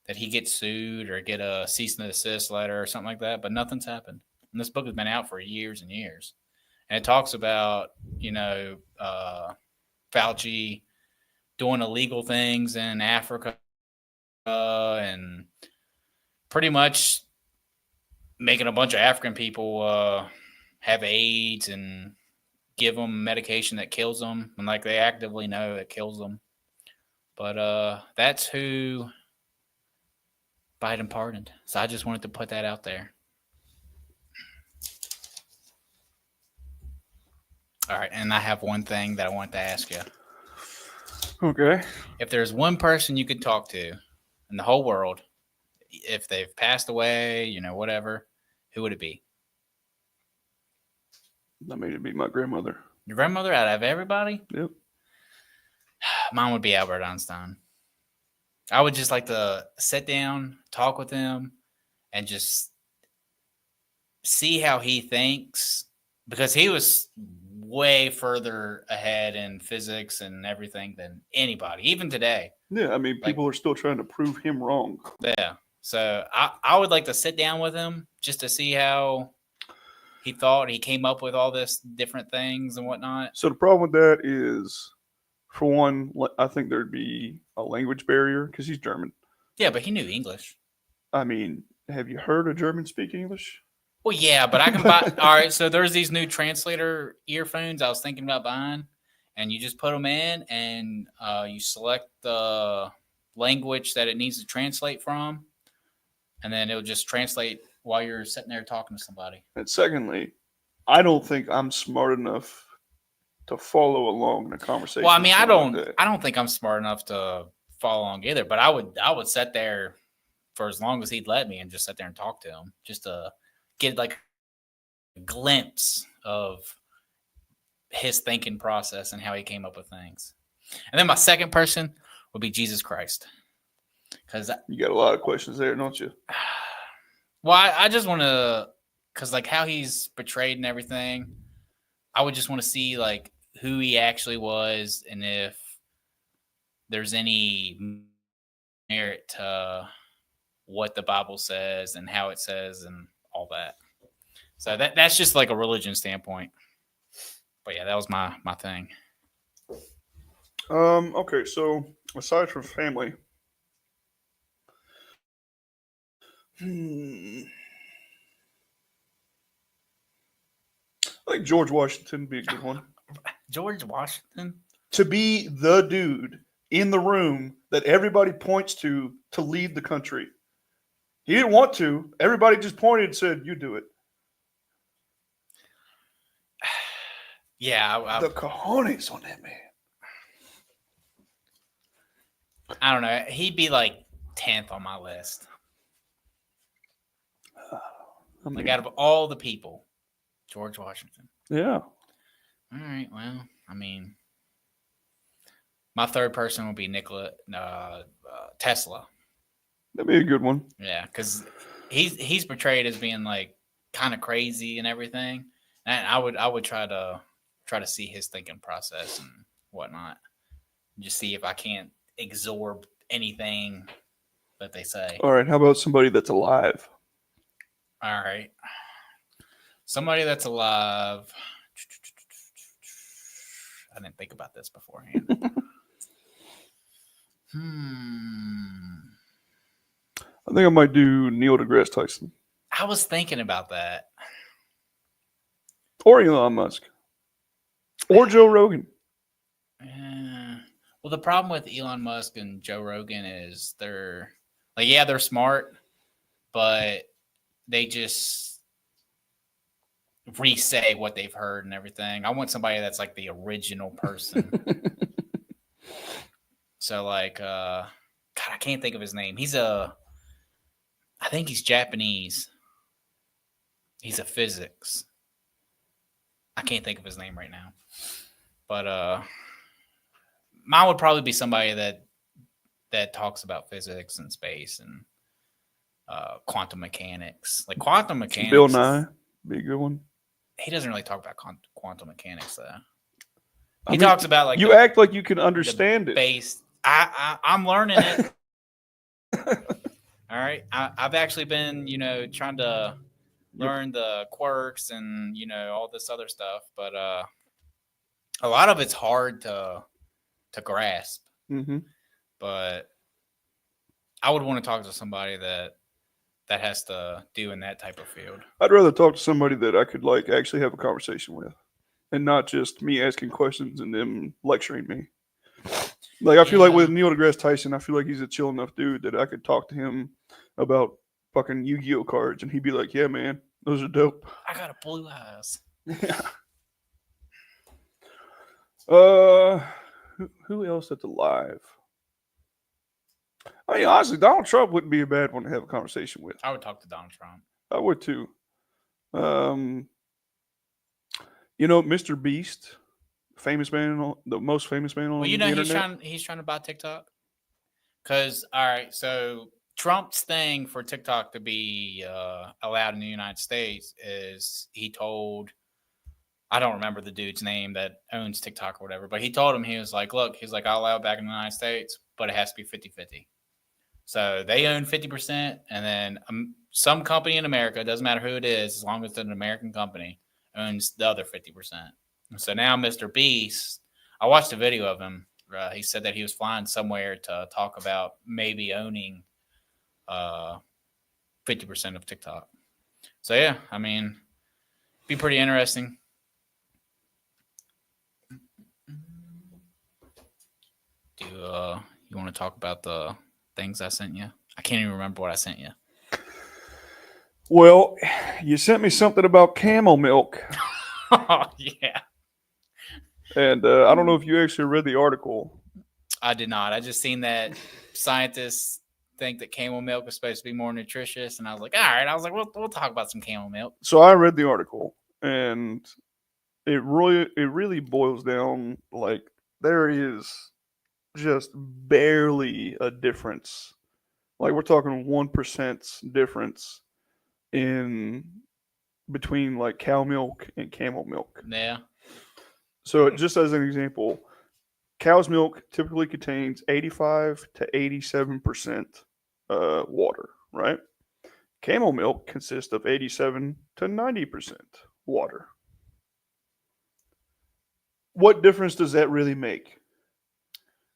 Speaker 2: that he gets sued or get a cease and desist letter or something like that. But nothing's happened. And this book has been out for years and years. And it talks about, you know, Fauci doing illegal things in Africa and pretty much making a bunch of African people have AIDS and give them medication that kills them. And like they actively know it kills them. But that's who Biden pardoned. So I just wanted to put that out there. All right, and I have one thing that I want to ask you.
Speaker 1: Okay.
Speaker 2: If there's one person you could talk to in the whole world, if they've passed away, you know, whatever, who would it be?
Speaker 1: I made it be my grandmother.
Speaker 2: Your grandmother out of everybody?
Speaker 1: Yep.
Speaker 2: Mine would be Albert Einstein. I would just like to sit down, talk with him, and just see how he thinks, because he was way further ahead in physics and everything than anybody, even today.
Speaker 1: Yeah, I mean, people are still trying to prove him wrong.
Speaker 2: Yeah. So I would like to sit down with him just to see how he thought he came up with all this different things and whatnot.
Speaker 1: So the problem with that is, for one, I think there'd be a language barrier because he's German.
Speaker 2: Yeah, but he knew English.
Speaker 1: I mean, have you heard a German speak English?
Speaker 2: Well, yeah, but I can buy. All right, so there's these new translator earphones I was thinking about buying, and you just put them in, and you select the language that it needs to translate from, and then it'll just translate while you're sitting there talking to somebody.
Speaker 1: And secondly, I don't think I'm smart enough to follow along in a conversation.
Speaker 2: Well, I mean,
Speaker 1: with
Speaker 2: I
Speaker 1: someone like that.
Speaker 2: don't think I'm smart enough to follow along either, but I would sit there for as long as he'd let me and just sit there and talk to him, just to get like a glimpse of his thinking process and how he came up with things. And then my second person would be Jesus Christ. Because
Speaker 1: You got a lot of questions there, don't you?
Speaker 2: well, I just want to, because like how he's portrayed and everything, I would just want to see like who he actually was and if there's any merit to what the Bible says and how it says and all that. So that's just like a religion standpoint. But yeah, that was my thing.
Speaker 1: Okay, so aside from family, I think George Washington would be a good one.
Speaker 2: George Washington?
Speaker 1: To be the dude in the room that everybody points to lead the country. He didn't want to. Everybody just pointed and said, "You do it."
Speaker 2: Yeah,
Speaker 1: The cojones on that man.
Speaker 2: I don't know. He'd be like 10th on my list.
Speaker 1: I mean,
Speaker 2: Like out of all the people, George Washington.
Speaker 1: yeah.
Speaker 2: All right. Well, I mean, my third person would be Nikola Tesla.
Speaker 1: That'd be a good one.
Speaker 2: Yeah, because he's portrayed as being like kind of crazy and everything, and I would try to see his thinking process and whatnot, just see if I can't absorb anything that they say.
Speaker 1: All right. How about somebody that's alive?
Speaker 2: All right, somebody that's alive. I didn't think about this beforehand.
Speaker 1: I think I might do Neil deGrasse Tyson
Speaker 2: I was thinking about that.
Speaker 1: or Elon Musk or Joe Rogan.
Speaker 2: Well, the problem with Elon Musk and Joe Rogan is they're like, yeah, they're smart, but they just re-say what they've heard and everything. I want somebody that's like the original person. So like, God, I can't think of his name. I think he's Japanese. He's a physics. I can't think of his name right now. But mine would probably be somebody that talks about physics and space and quantum mechanics. Like quantum mechanics.
Speaker 1: Bill Nye, be a good one.
Speaker 2: He doesn't really talk about quantum mechanics though.
Speaker 1: I
Speaker 2: He
Speaker 1: mean,
Speaker 2: talks about like
Speaker 1: you act like you can understand it.
Speaker 2: base. I'm learning it. All right. I've actually been, trying to learn the quirks and, all this other stuff. But a lot of it's hard to grasp.
Speaker 1: Mm-hmm.
Speaker 2: But I would want to talk to somebody that has to do in that type of field.
Speaker 1: I'd rather talk to somebody that I could like actually have a conversation with, and not just me asking questions and them lecturing me. Like I feel like with Neil deGrasse Tyson, I feel like he's a chill enough dude that I could talk to him about fucking Yu-Gi-Oh cards, and he'd be like, "Yeah, man, those are dope."
Speaker 2: I got a blue eyes.
Speaker 1: Yeah. Who else that's alive? I mean, honestly, Donald Trump wouldn't be a bad one to have a conversation with.
Speaker 2: I would talk to Donald Trump.
Speaker 1: I would too. Mr. Beast, famous man, the most famous man on
Speaker 2: Well,
Speaker 1: the internet.
Speaker 2: he's trying to buy TikTok. Because all right, so Trump's thing for TikTok to be allowed in the United States is he told, I don't remember the dude's name that owns TikTok or whatever, but he told him, he was like, look, he's like, I'll allow it back in the United States, but it has to be 50-50. So they own 50%, and then some company in America, doesn't matter who it is, as long as it's an American company, owns the other 50%. So now Mr. Beast, I watched a video of him. He said that he was flying somewhere to talk about maybe owning 50% of TikTok. So yeah, I mean, be pretty interesting. Do you want to talk about the things I sent you? I can't even remember what I sent you.
Speaker 1: Well, you sent me something about camel milk,
Speaker 2: Oh, yeah.
Speaker 1: and I don't know if you actually read the article.
Speaker 2: I did not. I just seen that scientists think that camel milk is supposed to be more nutritious, and I was like, all right. I was like, we'll talk about some camel milk.
Speaker 1: So I read the article, and it really boils down like there is just barely a difference. Like we're talking 1% difference in between like cow milk and camel milk.
Speaker 2: Yeah.
Speaker 1: So just as an example, cow's milk typically contains 85 to 87% water, right? Camel milk consists of 87 to 90% water. What difference does that really make?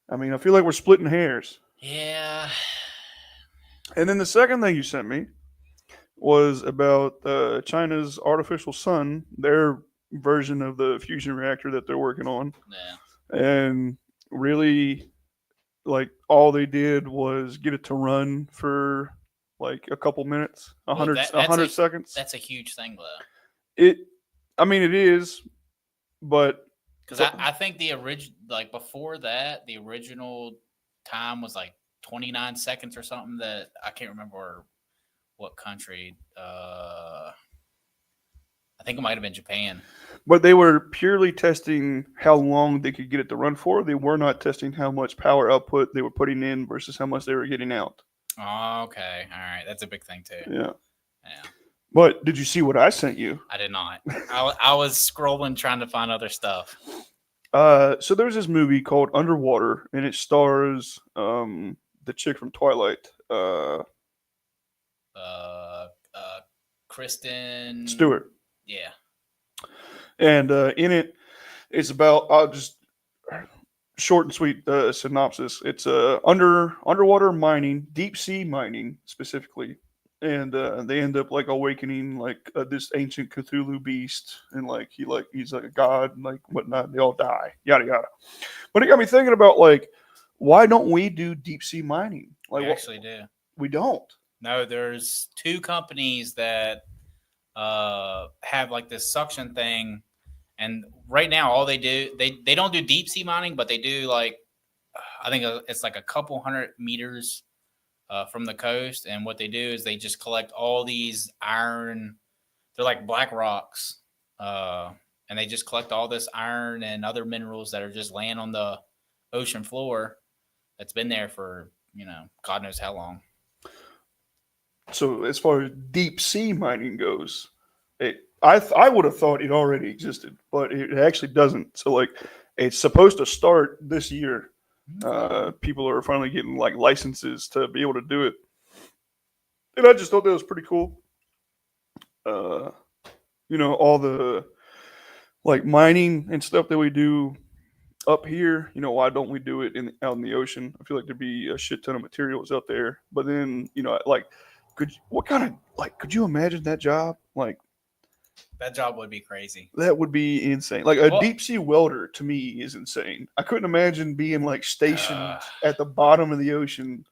Speaker 1: I mean, I feel like we're splitting hairs.
Speaker 2: Yeah.
Speaker 1: And then the second thing you sent me was about China's artificial sun, their version of the fusion reactor that they're working on.
Speaker 2: Yeah.
Speaker 1: And really, like, all they did was get it to run for like a couple minutes,
Speaker 2: Well,
Speaker 1: 100,
Speaker 2: that's
Speaker 1: 100
Speaker 2: a-
Speaker 1: seconds.
Speaker 2: That's a huge thing, though.
Speaker 1: I mean, it is, but
Speaker 2: Because I think the original, like before that, the original time was like 29 seconds or something. That I can't remember what country. I think it might have been Japan.
Speaker 1: But they were purely testing how long they could get it to run for. They were not testing how much power output they were putting in versus how much they were getting out.
Speaker 2: Oh, okay, all right, that's a big thing too.
Speaker 1: Yeah.
Speaker 2: Yeah,
Speaker 1: But did you see what I sent you?
Speaker 2: I did not. I was scrolling trying to find other stuff.
Speaker 1: So there's this movie called Underwater, and it stars the chick from Twilight,
Speaker 2: Kristen
Speaker 1: Stewart.
Speaker 2: Yeah.
Speaker 1: And in it, it's about, I'll just short and sweet synopsis. It's underwater mining, deep sea mining specifically, and they end up like awakening like this ancient Cthulhu beast, and like he's like a god and like whatnot. They all die, yada yada. But it got me thinking about like, why don't we do deep sea mining? Like,
Speaker 2: We actually do.
Speaker 1: we don't.
Speaker 2: No, there's two companies that have like this suction thing, and right now all they do, they don't do deep sea mining, but they do like, I think it's like a couple 100 meters from the coast, and what they do is they just collect all these iron, they're like black rocks, and they just collect all this iron and other minerals that are just laying on the ocean floor that's been there for, God knows how long.
Speaker 1: So as far as deep sea mining goes, I would have thought it already existed, but it actually doesn't. So like, it's supposed to start this year. People are finally getting like licenses to be able to do it, and I just thought that was pretty cool. All the like mining and stuff that we do up here. Why don't we do it out in the ocean? I feel like there'd be a shit ton of materials out there, but then like. Could you imagine that job? Like,
Speaker 2: That job would be crazy.
Speaker 1: that would be insane. Like a
Speaker 2: Well-
Speaker 1: deep sea welder to me is insane. I couldn't imagine being like stationed
Speaker 2: Uh.
Speaker 1: at the bottom of the ocean,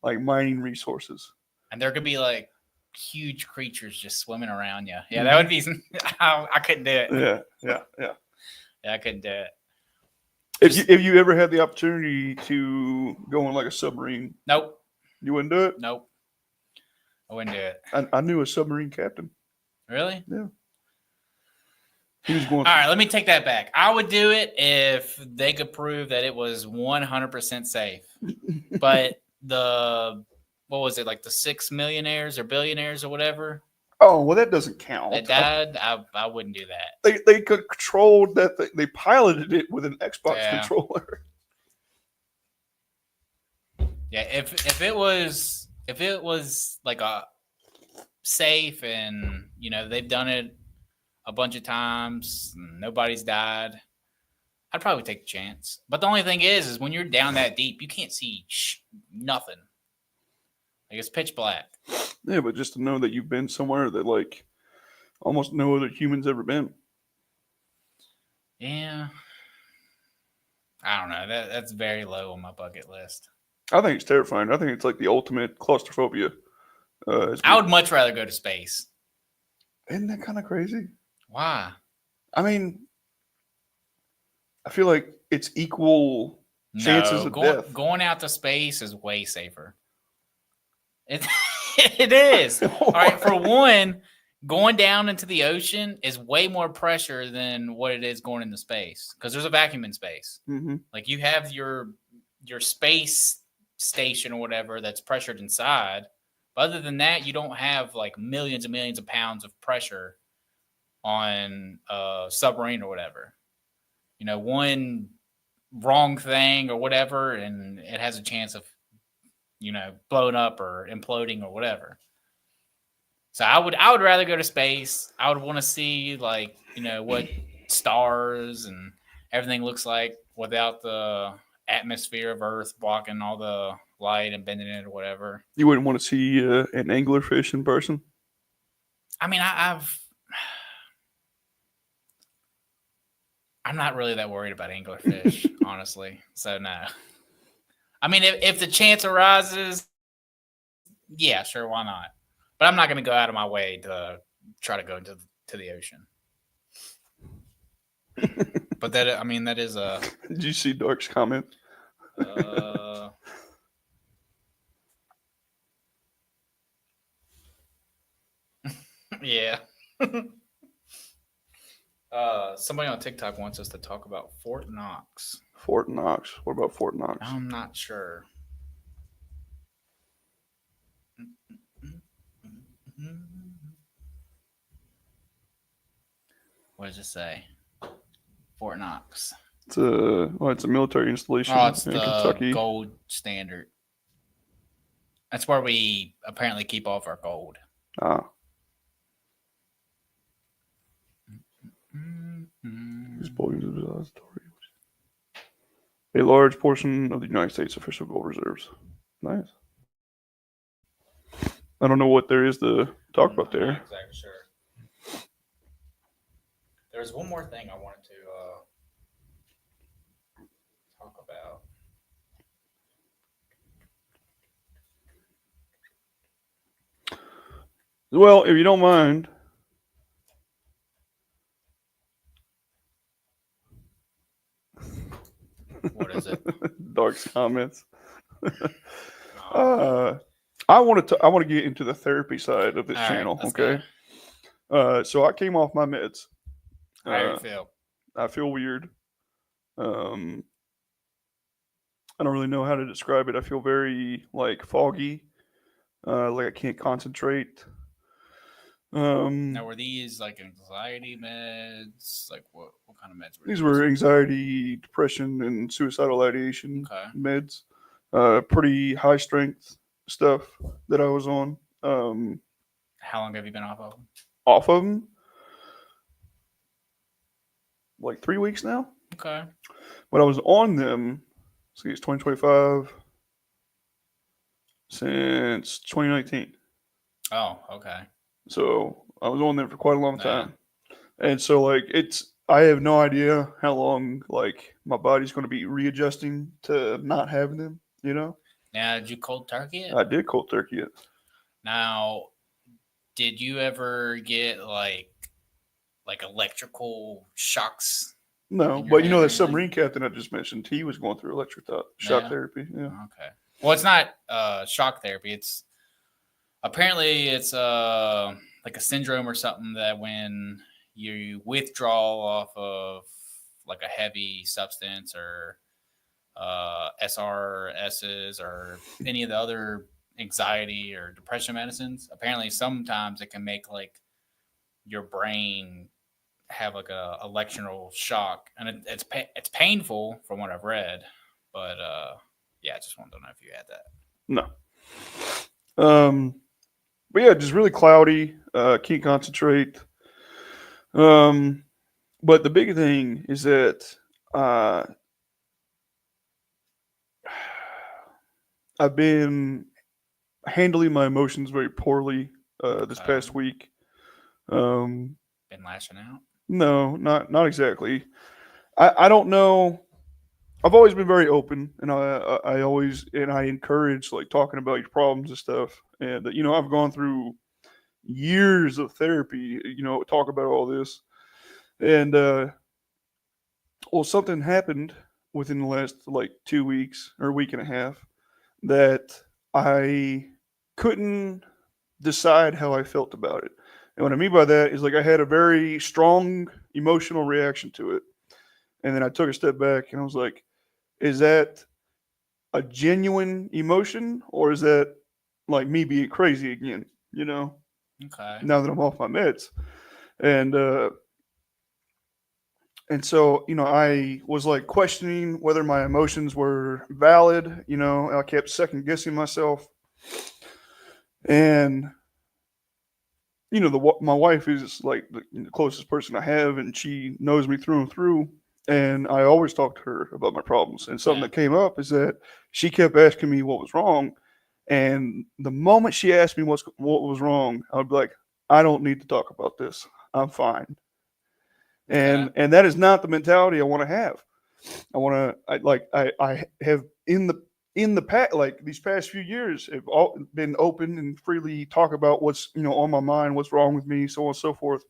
Speaker 1: like mining resources.
Speaker 2: And there could be like huge creatures just swimming around you. Yeah, that would be. I couldn't do it.
Speaker 1: Yeah.
Speaker 2: Yeah, I couldn't do it.
Speaker 1: If you ever had the opportunity to go on like a submarine,
Speaker 2: Nope.
Speaker 1: you wouldn't do it.
Speaker 2: Nope. I wouldn't do it.
Speaker 1: I knew a submarine captain.
Speaker 2: Really?
Speaker 1: He was going.
Speaker 2: All right, let me take that back. I would do it if they could prove that it was 100% safe. But what was it, like the 6 millionaires or billionaires or whatever
Speaker 1: Oh well, that doesn't count.
Speaker 2: that died? I wouldn't do that.
Speaker 1: They controlled that. They piloted it with an Xbox
Speaker 2: Yeah.
Speaker 1: controller.
Speaker 2: Yeah, if it was like a safe and they've done it a bunch of times, and nobody's died, I'd probably take the chance. But the only thing is when you're down that deep, you can't see nothing. Like it's pitch black.
Speaker 1: Yeah, but just to know that you've been somewhere that like almost no other human's ever been.
Speaker 2: Yeah, I don't know. That's very low on my bucket list.
Speaker 1: I think it's terrifying. I think it's like the ultimate claustrophobia.
Speaker 2: I would much rather go to space.
Speaker 1: Isn't that kind of crazy?
Speaker 2: Why?
Speaker 1: I mean, I feel like it's equal chances
Speaker 2: No,
Speaker 1: of death.
Speaker 2: going out to space is way safer. It, it is. All right. For one, going down into the ocean is way more pressure than what it is going into space because there's a vacuum in space.
Speaker 1: Mm-hmm.
Speaker 2: Like you have your space station or whatever that's pressured inside. But other than that, you don't have like millions and millions of pounds of pressure on a submarine or whatever. You know, one wrong thing or whatever, and it has a chance of, you know, blowing up or imploding or whatever. So I would rather go to space. I would want to see like, you know, what stars and everything looks like without the atmosphere of Earth blocking all the light and bending it or whatever.
Speaker 1: You wouldn't want to see an anglerfish in person.
Speaker 2: I mean, I'm not really that worried about anglerfish, honestly. So no. I mean, if the chance arises, yeah, sure, why not? But I'm not going to go out of my way to try to go into the ocean. But that, I mean, that is a.
Speaker 1: Did you see Dark's comment?
Speaker 2: Yeah. Somebody on TikTok wants us to talk about Fort Knox.
Speaker 1: Fort Knox. What about Fort Knox?
Speaker 2: I'm not sure. What does it say? Fort Knox.
Speaker 1: It's a military installation
Speaker 2: Oh, it's
Speaker 1: in
Speaker 2: the
Speaker 1: Kentucky.
Speaker 2: gold standard. That's where we apparently keep all of our gold.
Speaker 1: Ah,
Speaker 2: Mm-hmm.
Speaker 1: these bullions of depository. A large portion of the United States official gold reserves. Nice. I don't know what there is to talk about
Speaker 2: I'm
Speaker 1: there.
Speaker 2: not exactly sure. There's one more thing I wanted to talk about.
Speaker 1: Well, if you don't mind,
Speaker 2: What is it?
Speaker 1: Dark's comments.
Speaker 2: Oh,
Speaker 1: I want to get into the therapy side of this
Speaker 2: all right,
Speaker 1: channel.
Speaker 2: let's
Speaker 1: Okay.
Speaker 2: go.
Speaker 1: So I came off my meds.
Speaker 2: How do
Speaker 1: Uh,
Speaker 2: you feel?
Speaker 1: I feel weird. I don't really know how to describe it. I feel very like foggy. Like I can't concentrate.
Speaker 2: Now, were these like anxiety meds? Like what kind of meds were
Speaker 1: These were anxiety, depression, and suicidal ideation
Speaker 2: Okay.
Speaker 1: meds. Pretty high strength stuff that I was on.
Speaker 2: How long have you been off of them?
Speaker 1: Off of them, like 3 weeks now.
Speaker 2: Okay.
Speaker 1: But I was on them. See, it's 2025 since 2019.
Speaker 2: Oh, okay.
Speaker 1: So I was on them for quite a long
Speaker 2: Yeah.
Speaker 1: time. And so like I have no idea how long like my body's going to be readjusting to not having them, you know?
Speaker 2: Now, did you cold turkey it?
Speaker 1: I did cold turkey it.
Speaker 2: Now, did you ever get like electrical shocks?
Speaker 1: No,
Speaker 2: In your
Speaker 1: but you know
Speaker 2: head or
Speaker 1: that submarine captain I just mentioned, he was going through electric shock
Speaker 2: Yeah.
Speaker 1: therapy. Yeah.
Speaker 2: Okay. Well, it's not shock therapy. It's apparently it's like a syndrome or something that when you withdraw off of like a heavy substance or SRSs or any of the other anxiety or depression medicines, apparently sometimes it can make like your brain have like a electrical shock, and it's painful from what I've read, but yeah, I just wanted to know if you had that.
Speaker 1: No. But yeah, just really cloudy. Can't concentrate. But the big thing is that I've been handling my emotions very poorly this past week.
Speaker 2: Been lashing out.
Speaker 1: No, not exactly. I don't know. I've always been very open, and I always I encourage like talking about your problems and stuff. And you know, I've gone through years of therapy. You know, talk about all this, and well, something happened within the last like 2 weeks or a week and a half that I couldn't decide how I felt about it. And what I mean by that is like I had a very strong emotional reaction to it. And then I took a step back and I was like, is that a genuine emotion or is that like me being crazy again, you know,
Speaker 2: Okay.
Speaker 1: now that I'm off my meds? And so, you know, I was like questioning whether my emotions were valid, you know, I kept second guessing myself. And you know, my wife is like the closest person I have, and she knows me through and through. And I always talk to her about my problems. And something
Speaker 2: Yeah.
Speaker 1: that came up is that she kept asking me what was wrong. And the moment she asked me what was wrong, I'd be like, I don't need to talk about this. I'm fine. And that is not the mentality I want to have. I want to I have in the past, like these past few years, have all been open and freely talk about what's, you know, on my mind, what's wrong with me, so on and so forth.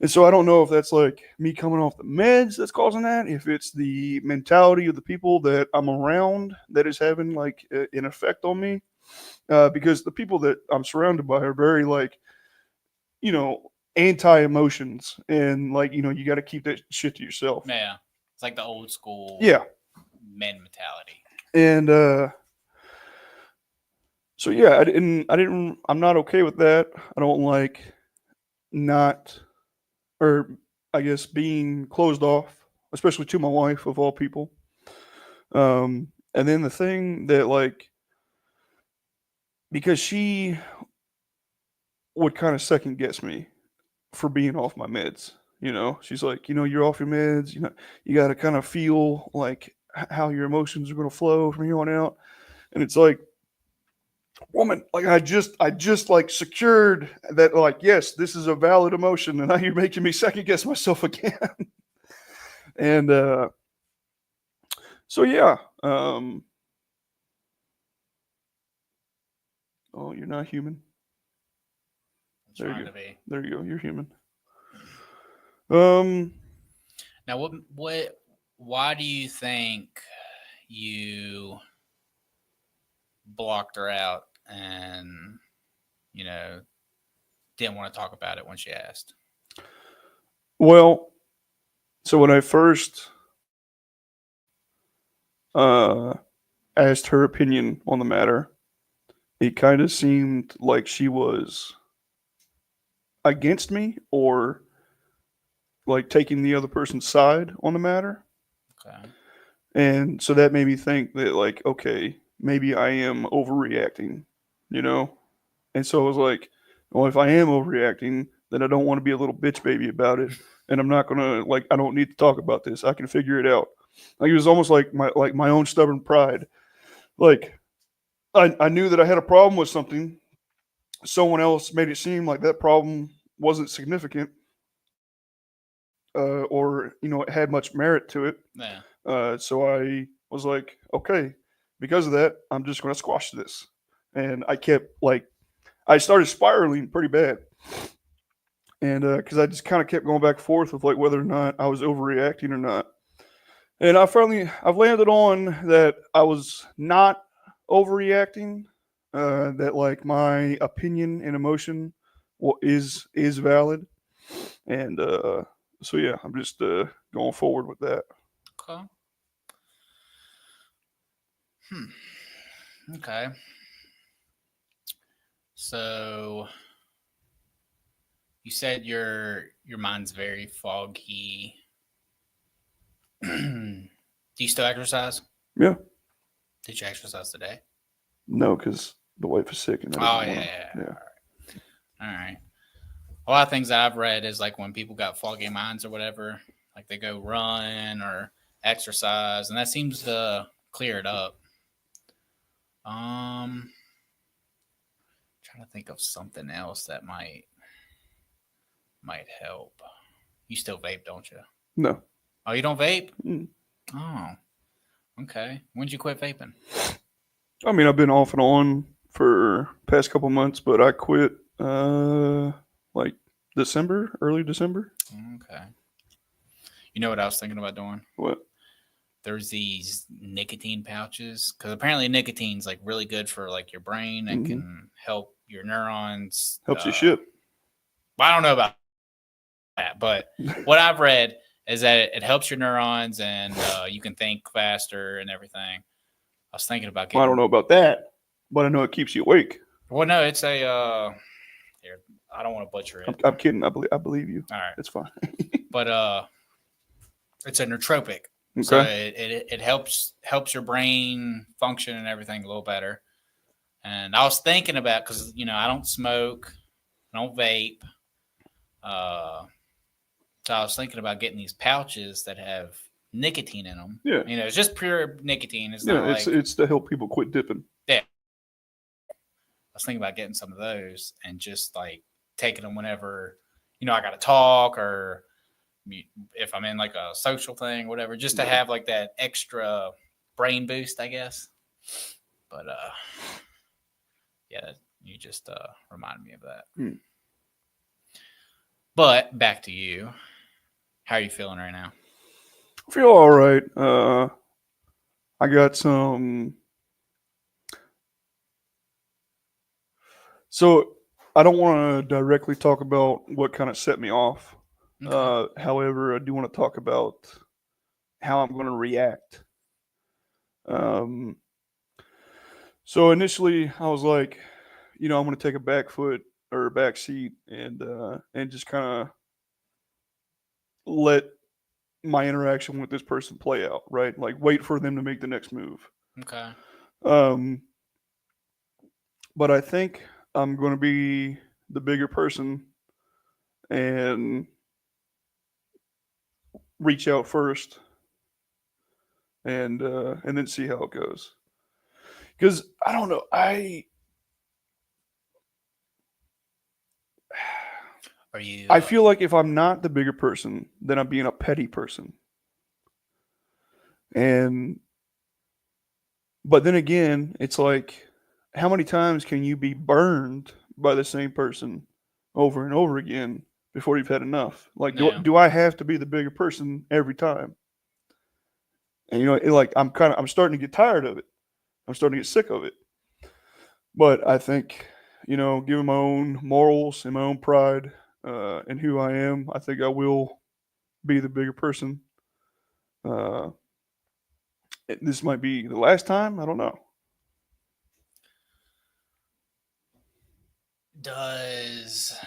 Speaker 1: And so I don't know if that's like me coming off the meds that's causing that, if it's the mentality of the people that I'm around that is having like an effect on me, because the people that I'm surrounded by are very like, you know, anti emotions, and like, you know, you got to keep that shit to yourself.
Speaker 2: Yeah. It's like the old school
Speaker 1: Yeah.
Speaker 2: men mentality.
Speaker 1: And so yeah, I'm not okay with that. I don't like not, or I guess being closed off, especially to my wife of all people. And then the thing that like, because she would kind of second guess me for being off my meds, you know, she's like, you know, you're off your meds, you know, you got to kind of feel like how your emotions are going to flow from here on out. And it's like, woman, like I just like secured that, like, yes, this is a valid emotion, and now you're making me second guess myself again. And so yeah, oh, you're not human.
Speaker 2: I'm
Speaker 1: There you
Speaker 2: trying
Speaker 1: go.
Speaker 2: to be.
Speaker 1: There you go, you're human.
Speaker 2: Now, why do you think you blocked her out and, you know, didn't want to talk about it when she asked?
Speaker 1: Well, so when I first asked her opinion on the matter, it kind of seemed like she was against me, or like taking the other person's side on the matter.
Speaker 2: Okay.
Speaker 1: And so that made me think that, like, okay, maybe I am overreacting, you know? And so I was like, well, if I am overreacting, then I don't want to be a little bitch baby about it. And I'm not going to, like, I don't need to talk about this. I can figure it out. Like, it was almost like my own stubborn pride. Like, I knew that I had a problem with something. Someone else made it seem like that problem wasn't significant, or, you know, it had much merit to it.
Speaker 2: Yeah.
Speaker 1: So I was like, okay, because of that, I'm just going to squash this. And I kept like, I started spiraling pretty bad. And because I just kind of kept going back and forth with like whether or not I was overreacting or not. And I've landed on that I was not overreacting, that like my opinion and emotion is valid. And so, yeah, I'm just going forward with that.
Speaker 2: Okay. Okay. So you said your mind's very foggy. Do you still exercise?
Speaker 1: Yeah.
Speaker 2: Did you exercise today?
Speaker 1: No, because the wife is sick. And I
Speaker 2: Oh,
Speaker 1: didn't
Speaker 2: yeah.
Speaker 1: wanna-
Speaker 2: All right. A lot of things that I've read is like when people got foggy minds or whatever, like they go run or exercise, and that seems to clear it up. Trying to think of something else that might help. You still vape, don't you?
Speaker 1: No.
Speaker 2: Oh, you don't vape?
Speaker 1: Mm.
Speaker 2: Oh, okay. When'd you quit vaping?
Speaker 1: I mean, I've been off and on for past couple months, but I quit like early December.
Speaker 2: Okay. You know what I was thinking about doing?
Speaker 1: What?
Speaker 2: there's these nicotine pouches because apparently nicotine's like really good for like your brain and
Speaker 1: Mhm.
Speaker 2: can help your neurons.
Speaker 1: Helps you ship.
Speaker 2: I don't know about that, but what I've read is that it helps your neurons and you can think faster and everything. I was thinking about getting.
Speaker 1: Well, I don't know about that, but I know it keeps you awake.
Speaker 2: Well, no, it's a. Here, I don't want to butcher it.
Speaker 1: I'm kidding. I believe you.
Speaker 2: All right,
Speaker 1: It's fine.
Speaker 2: but it's a nootropic,
Speaker 1: Okay.
Speaker 2: so it helps your brain function and everything a little better. And I was thinking about because I don't smoke, I don't vape, so I was thinking about getting these pouches that have nicotine in them.
Speaker 1: Yeah.
Speaker 2: It's just pure nicotine. It's not
Speaker 1: Yeah,
Speaker 2: like
Speaker 1: it's to help people quit dipping.
Speaker 2: I was thinking about getting some of those and just like taking them whenever, I got to talk or if I'm in like a social thing, whatever, just to have like that extra brain boost, I guess. But yeah, you just reminded me of that. But back to you. How are you feeling right now?
Speaker 1: I feel all right. I got some. So I don't want to directly talk about what kind of set me off.
Speaker 2: Okay.
Speaker 1: However, I do want to talk about how I'm going to react. So initially, I was like, I'm going to take a back foot or a back seat and just kind of let my interaction with this person play out, right? Like wait for them to make the next move.
Speaker 2: Okay.
Speaker 1: But I think I'm going to be the bigger person and reach out first and then see how it goes. Because I don't know,
Speaker 2: Are you?
Speaker 1: I feel like if I'm not the bigger person, then I'm being a petty person. But then again, it's like, how many times can you be burned by the same person over and over again before you've had enough? Like,
Speaker 2: Yeah.
Speaker 1: do I have to be the bigger person every time? And I'm starting to get tired of it. I'm starting to get sick of it. But I think, given my own morals and my own pride and who I am, I think I will be the bigger person. This might be the last time. I don't know.
Speaker 2: Does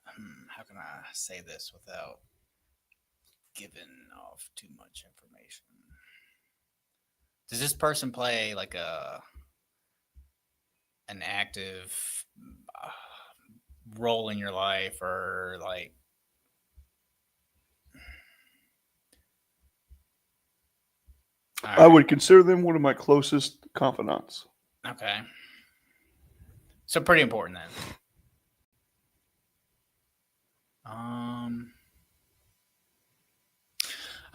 Speaker 2: how can I say this without giving off too much information? Does this person play like an active role in your life or like
Speaker 1: I would consider them one of my closest confidants.
Speaker 2: Okay. So pretty important then.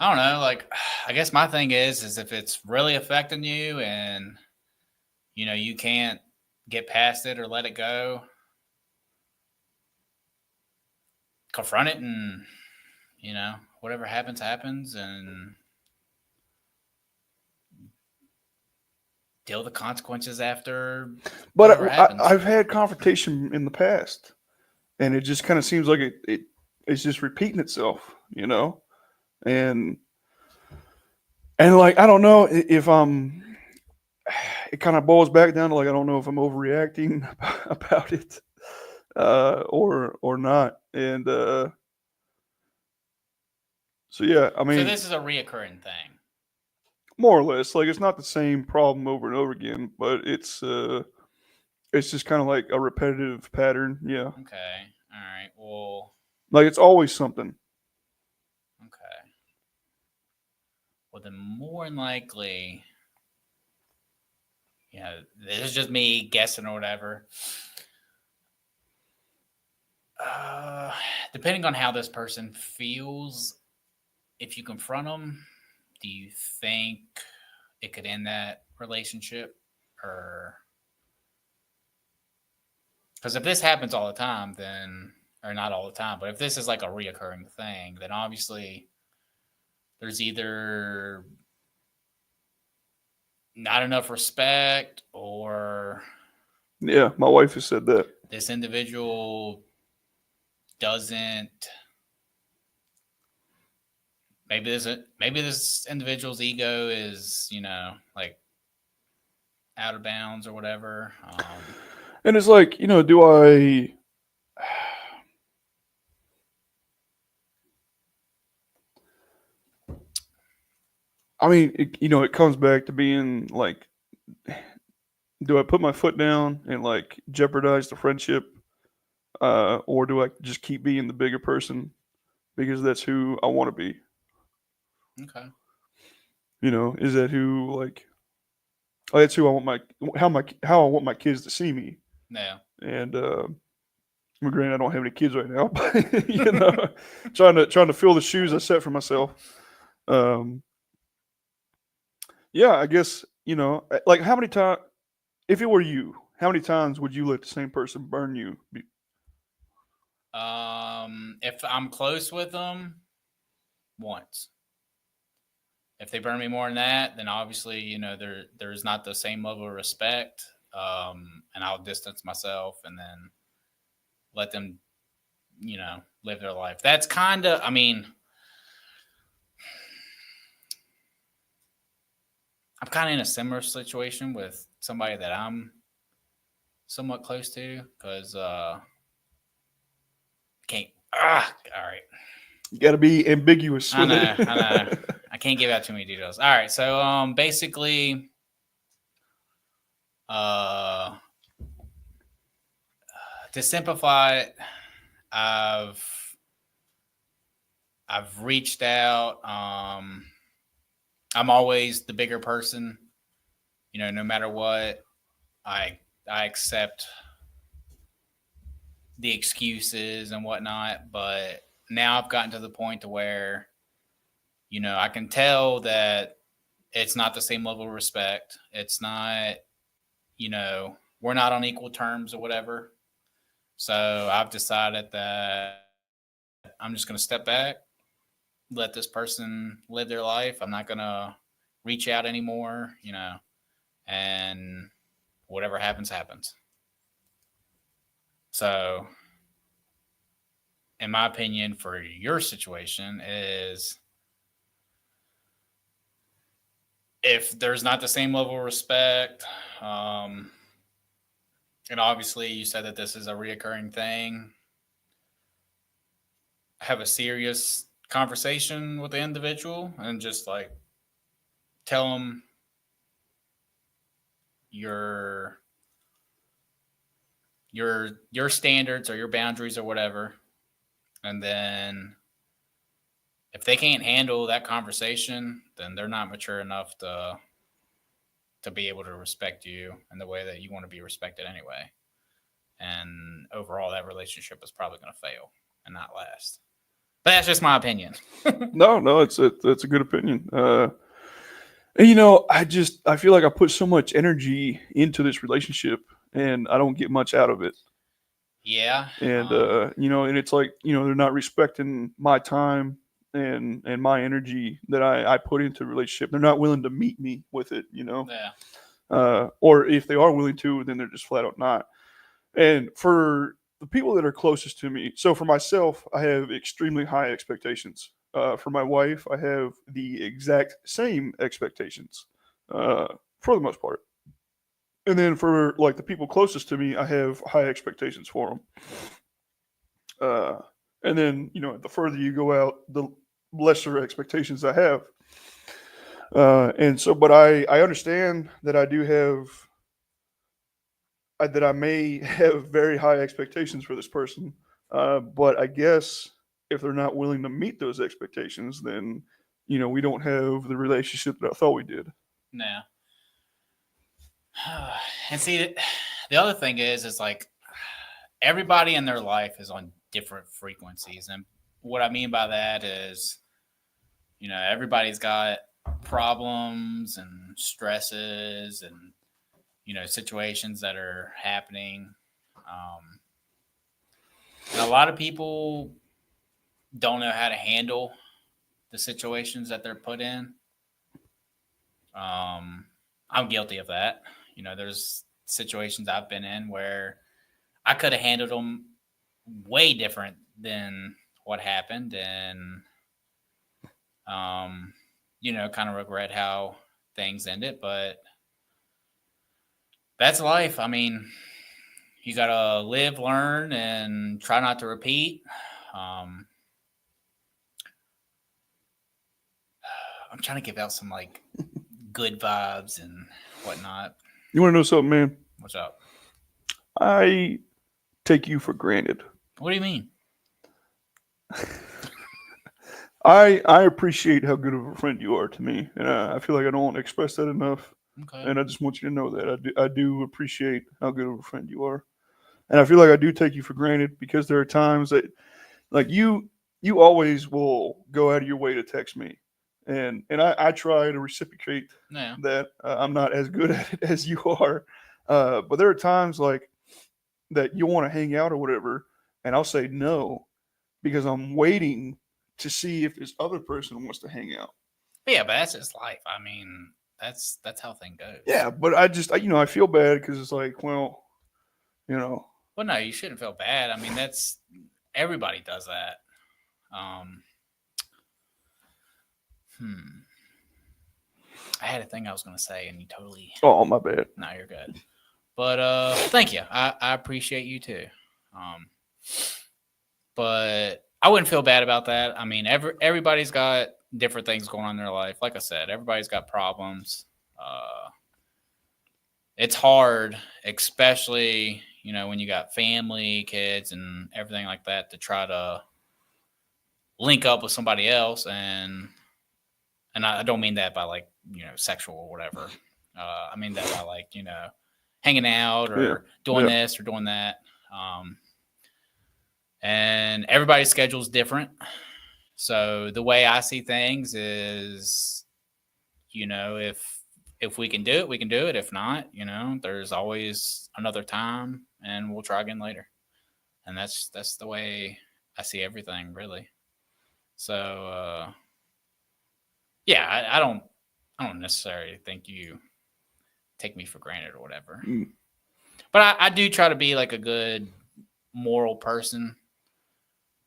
Speaker 2: I don't know. Like, I guess my thing is if it's really affecting you and you can't get past it or let it go, confront it and whatever happens and deal with the consequences after.
Speaker 1: But
Speaker 2: whatever happens.
Speaker 1: I've had confrontation in the past, and it just kind of seems like it's just repeating itself, and like I don't know if I'm. It kind of boils back down to like I don't know if I'm overreacting about it, or not, and so yeah, I mean,
Speaker 2: So this is a reoccurring thing.
Speaker 1: more or less, like it's not the same problem over and over again, but it's just kind of like a repetitive pattern. Yeah,
Speaker 2: Okay. All right. Well.
Speaker 1: like it's always something.
Speaker 2: Okay. Well, then more than likely, this is just me guessing or whatever. Depending on how this person feels, if you confront them, do you think it could end that relationship? Or because if this happens all the time, then, or not all the time, but if this is like a reoccurring thing, then obviously there's either not enough respect or
Speaker 1: Yeah, my wife has said that.
Speaker 2: this individual doesn't maybe this individual's ego is, like out of bounds or whatever.
Speaker 1: And it's like, do I mean, it comes back to being like, do I put my foot down and like jeopardize the friendship? Or do I just keep being the bigger person because that's who I want to be?
Speaker 2: Okay.
Speaker 1: Is that who like, oh, that's who I want how I want my kids to see me.
Speaker 2: Yeah.
Speaker 1: And granted, I don't have any kids right now, but trying to fill the shoes I set for myself. Yeah, I guess like how many times, if it were you, how many times would you let the same person burn you?
Speaker 2: If I'm close with them, once. If they burn me more than that, then obviously, there's not the same level of respect. And I'll distance myself and then let them, live their life. That's kind of, I'm kind of in a similar situation with somebody that I'm somewhat close to because can't. All right.
Speaker 1: You got to be ambiguous.
Speaker 2: I
Speaker 1: with it.
Speaker 2: know. I can't give out too many details. All right. So, basically, to simplify it, I've reached out. I'm always the bigger person. No matter what, I accept the excuses and whatnot. But now I've gotten to the point to where, I can tell that it's not the same level of respect. It's not, we're not on equal terms or whatever. So I've decided that I'm just going to step back, let this person live their life. I'm not going to reach out anymore, and whatever happens, happens. So, in my opinion, for your situation is if there's not the same level of respect, and obviously you said that this is a reoccurring thing, have a serious conversation with the individual and just like tell them your standards or your boundaries or whatever. And then if they can't handle that conversation, then they're not mature enough to be able to respect you in the way that you want to be respected anyway. And overall, that relationship is probably going to fail and not last. But that's just my opinion.
Speaker 1: No, it's a good opinion. And, I feel like I put so much energy into this relationship and I don't get much out of it.
Speaker 2: Yeah.
Speaker 1: And, and it's like, they're not respecting my time and my energy that I put into the relationship. They're not willing to meet me with it,
Speaker 2: Yeah.
Speaker 1: or if they are willing to, then they're just flat out not. And for the people that are closest to me, so for myself, I have extremely high expectations. For my wife, I have the exact same expectations, for the most part. And then for like the people closest to me, I have high expectations for them. And then, the further you go out, the lesser expectations I have. And so, but I understand that I do have, that I may have very high expectations for this person. But I guess if they're not willing to meet those expectations, then, we don't have the relationship that I thought we did.
Speaker 2: No. And see, the other thing is like everybody in their life is on different frequencies. And what I mean by that is, everybody's got problems and stresses and, situations that are happening. And a lot of people don't know how to handle the situations that they're put in. I'm guilty of that. You know, there's situations I've been in where I could have handled them way different than what happened, and you know, kind of regret how things ended, but that's life. I mean, you gotta live, learn, and try not to repeat. I'm trying to give out some like good vibes and whatnot.
Speaker 1: You want to know something, man?
Speaker 2: What's up?
Speaker 1: I take you for granted.
Speaker 2: What do you mean?
Speaker 1: I appreciate how good of a friend you are to me, and I feel like I don't express that enough.
Speaker 2: Okay.
Speaker 1: And I just want you to know that I do appreciate how good of a friend you are, and I feel like I do take you for granted because there are times that, like you always will go out of your way to text me, and I try to reciprocate
Speaker 2: Yeah.
Speaker 1: that. I'm not as good at it as you are, but there are times like that you want to hang out or whatever, and I'll say no because I'm waiting to see if this other person wants to hang out.
Speaker 2: But yeah, but that's just life. I mean, that's how thing goes.
Speaker 1: Yeah, but I feel bad because it's like, well,
Speaker 2: Well, no, you shouldn't feel bad. I mean, that's everybody does that. I had a thing I was going to say, and you totally.
Speaker 1: oh, my bad.
Speaker 2: No, you're good. But thank you. I appreciate you too. But I wouldn't feel bad about that. I mean, everybody's got different things going on in their life. Like I said, everybody's got problems. It's hard, especially, you know, when you got family, kids, and everything like that, to try to link up with somebody else. And I don't mean that by like, you know, sexual or whatever. I mean that by like, you know, hanging out or doing this or doing that. And everybody's schedule is different. So the way I see things is, you know, if we can do it, we can do it. If not, you know, there's always another time and we'll try again later. And that's the way I see everything, really. So, yeah, I don't necessarily think you take me for granted or whatever. But I do try to be like a good moral person.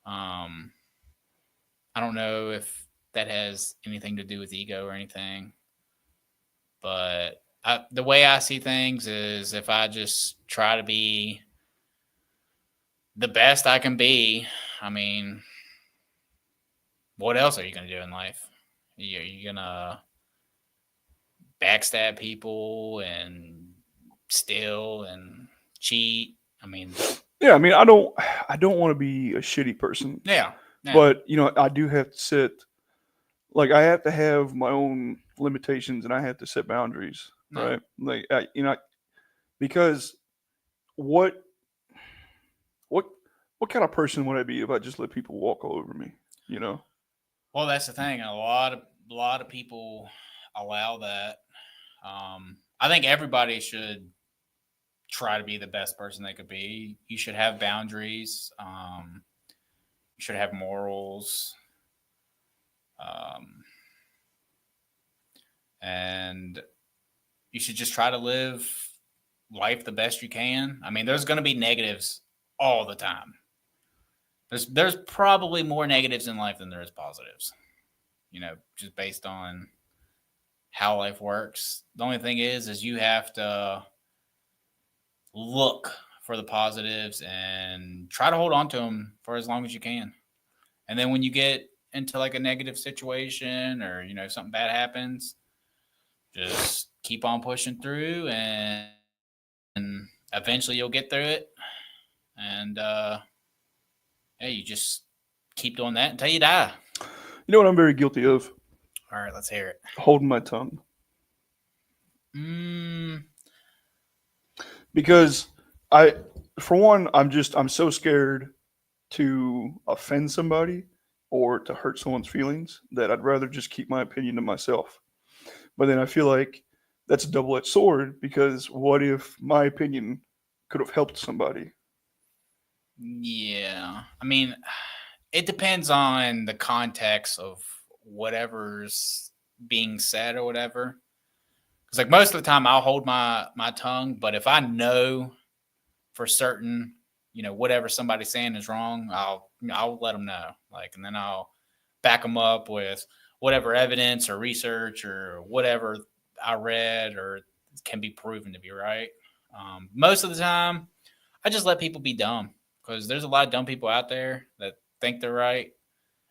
Speaker 2: I don't know if that has anything to do with ego or anything, but the way I see things is if I just try to be the best I can be, I mean, what else are you going to do in life? You're going to backstab people and steal and cheat. I mean,
Speaker 1: Yeah, I mean, I don't want to be a shitty person,
Speaker 2: yeah.
Speaker 1: but you know, I do have to set, like, I have to have my own limitations and I have to set boundaries,
Speaker 2: No.
Speaker 1: right? Like, you know, because what kind of person would I be if I just let people walk all over me? You know?
Speaker 2: Well, that's the thing. A lot of people allow that. I think everybody should try to be the best person they could be. You should have boundaries. You should have morals. And you should just try to live life the best you can. I mean, there's going to be negatives all the time. There's probably more negatives in life than there is positives, you know, just based on how life works. The only thing is you have to look for the positives and try to hold on to them for as long as you can. And then when you get into like a negative situation or, you know, something bad happens, just keep on pushing through and eventually you'll get through it. And, hey, you just keep doing that until you die.
Speaker 1: You know what I'm very guilty of?
Speaker 2: All right, let's hear it.
Speaker 1: Holding my tongue. Because for one, I'm so scared to offend somebody or to hurt someone's feelings that I'd rather just keep my opinion to myself. But then I feel like that's a double-edged sword because what if my opinion could have helped somebody?
Speaker 2: Yeah. I mean, it depends on the context of whatever's being said or whatever. Because like most of the time I'll hold my tongue, but if I know for certain, whatever somebody's saying is wrong, I'll let them know. Like, and then I'll back them up with whatever evidence or research or whatever I read or can be proven to be right. Most of the time, I just let people be dumb because there's a lot of dumb people out there that think they're right,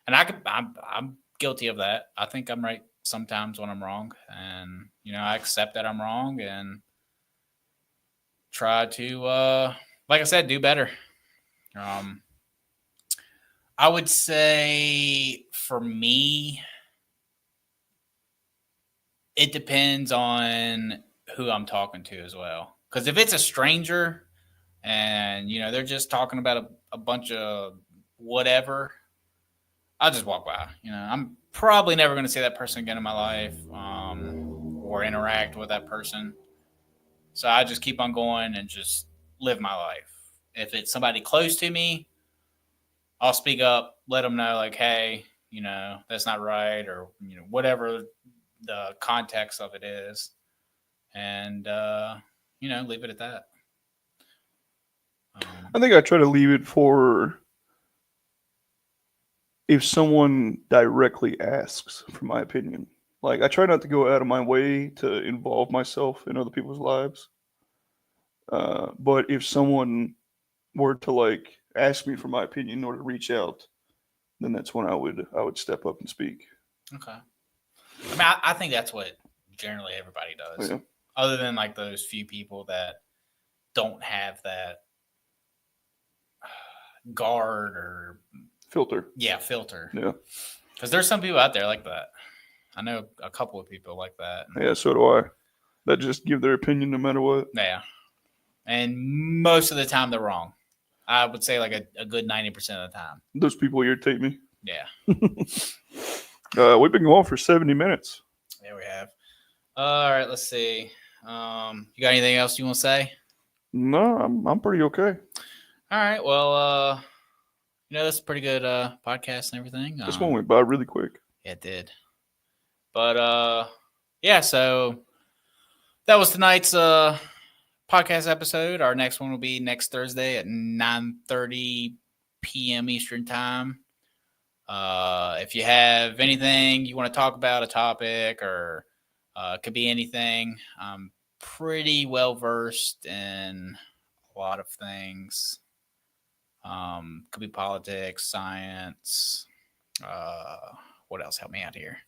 Speaker 2: and I'm guilty of that. I think I'm right sometimes when I'm wrong, and I accept that I'm wrong and try to, like I said, do better. I would say for me, it depends on who I'm talking to as well. Because if it's a stranger and, they're just talking about a bunch of whatever, I'll just walk by. I'm probably never going to see that person again in my life or interact with that person. So I just keep on going and just live my life. If it's somebody close to me, I'll speak up, let them know, like, hey, that's not right, or, whatever the context of it is. And, leave it at that.
Speaker 1: I think I try to leave it for if someone directly asks for my opinion. Like, I try not to go out of my way to involve myself in other people's lives. But if someone were to like ask me for my opinion or to reach out, then that's when I would step up and speak.
Speaker 2: Okay. I mean, I think that's what generally everybody does,
Speaker 1: Yeah.
Speaker 2: other than like those few people that don't have that guard or
Speaker 1: Filter.
Speaker 2: filter.
Speaker 1: Yeah.
Speaker 2: Because there's some people out there like that. I know a couple of people like that.
Speaker 1: Yeah, so do I. That just give their opinion no matter what.
Speaker 2: Yeah. And most of the time they're wrong. I would say like a good 90% of the time.
Speaker 1: Those people irritate me.
Speaker 2: Yeah.
Speaker 1: We've been going for 70 minutes.
Speaker 2: There we have. All right, let's see. You got anything else you want to say?
Speaker 1: No, I'm pretty okay.
Speaker 2: All right. Well, that's a pretty good podcast and everything.
Speaker 1: This one went by really quick.
Speaker 2: Yeah, it did. But yeah, so that was tonight's podcast episode. Our next one will be next Thursday at 9:30 p.m. Eastern time. If you have anything you want to talk about, a topic, or it could be anything, I'm pretty well versed in a lot of things. Could be politics, science. What else? Help me out here.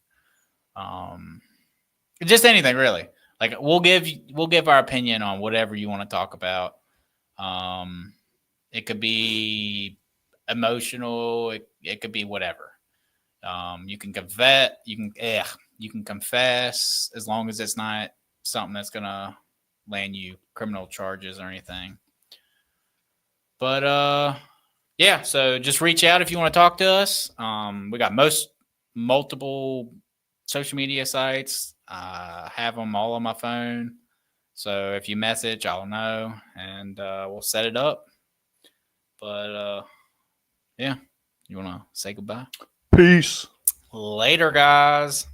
Speaker 2: Just anything really. Like we'll give our opinion on whatever you want to talk about. It could be emotional. It could be whatever. You can confess as long as it's not something that's gonna land you criminal charges or anything. But yeah, so just reach out if you want to talk to us. We got multiple social media sites. Have them all on my phone. So if you message, I'll know, and we'll set it up. But yeah, you want to say goodbye?
Speaker 1: Peace.
Speaker 2: Later, guys.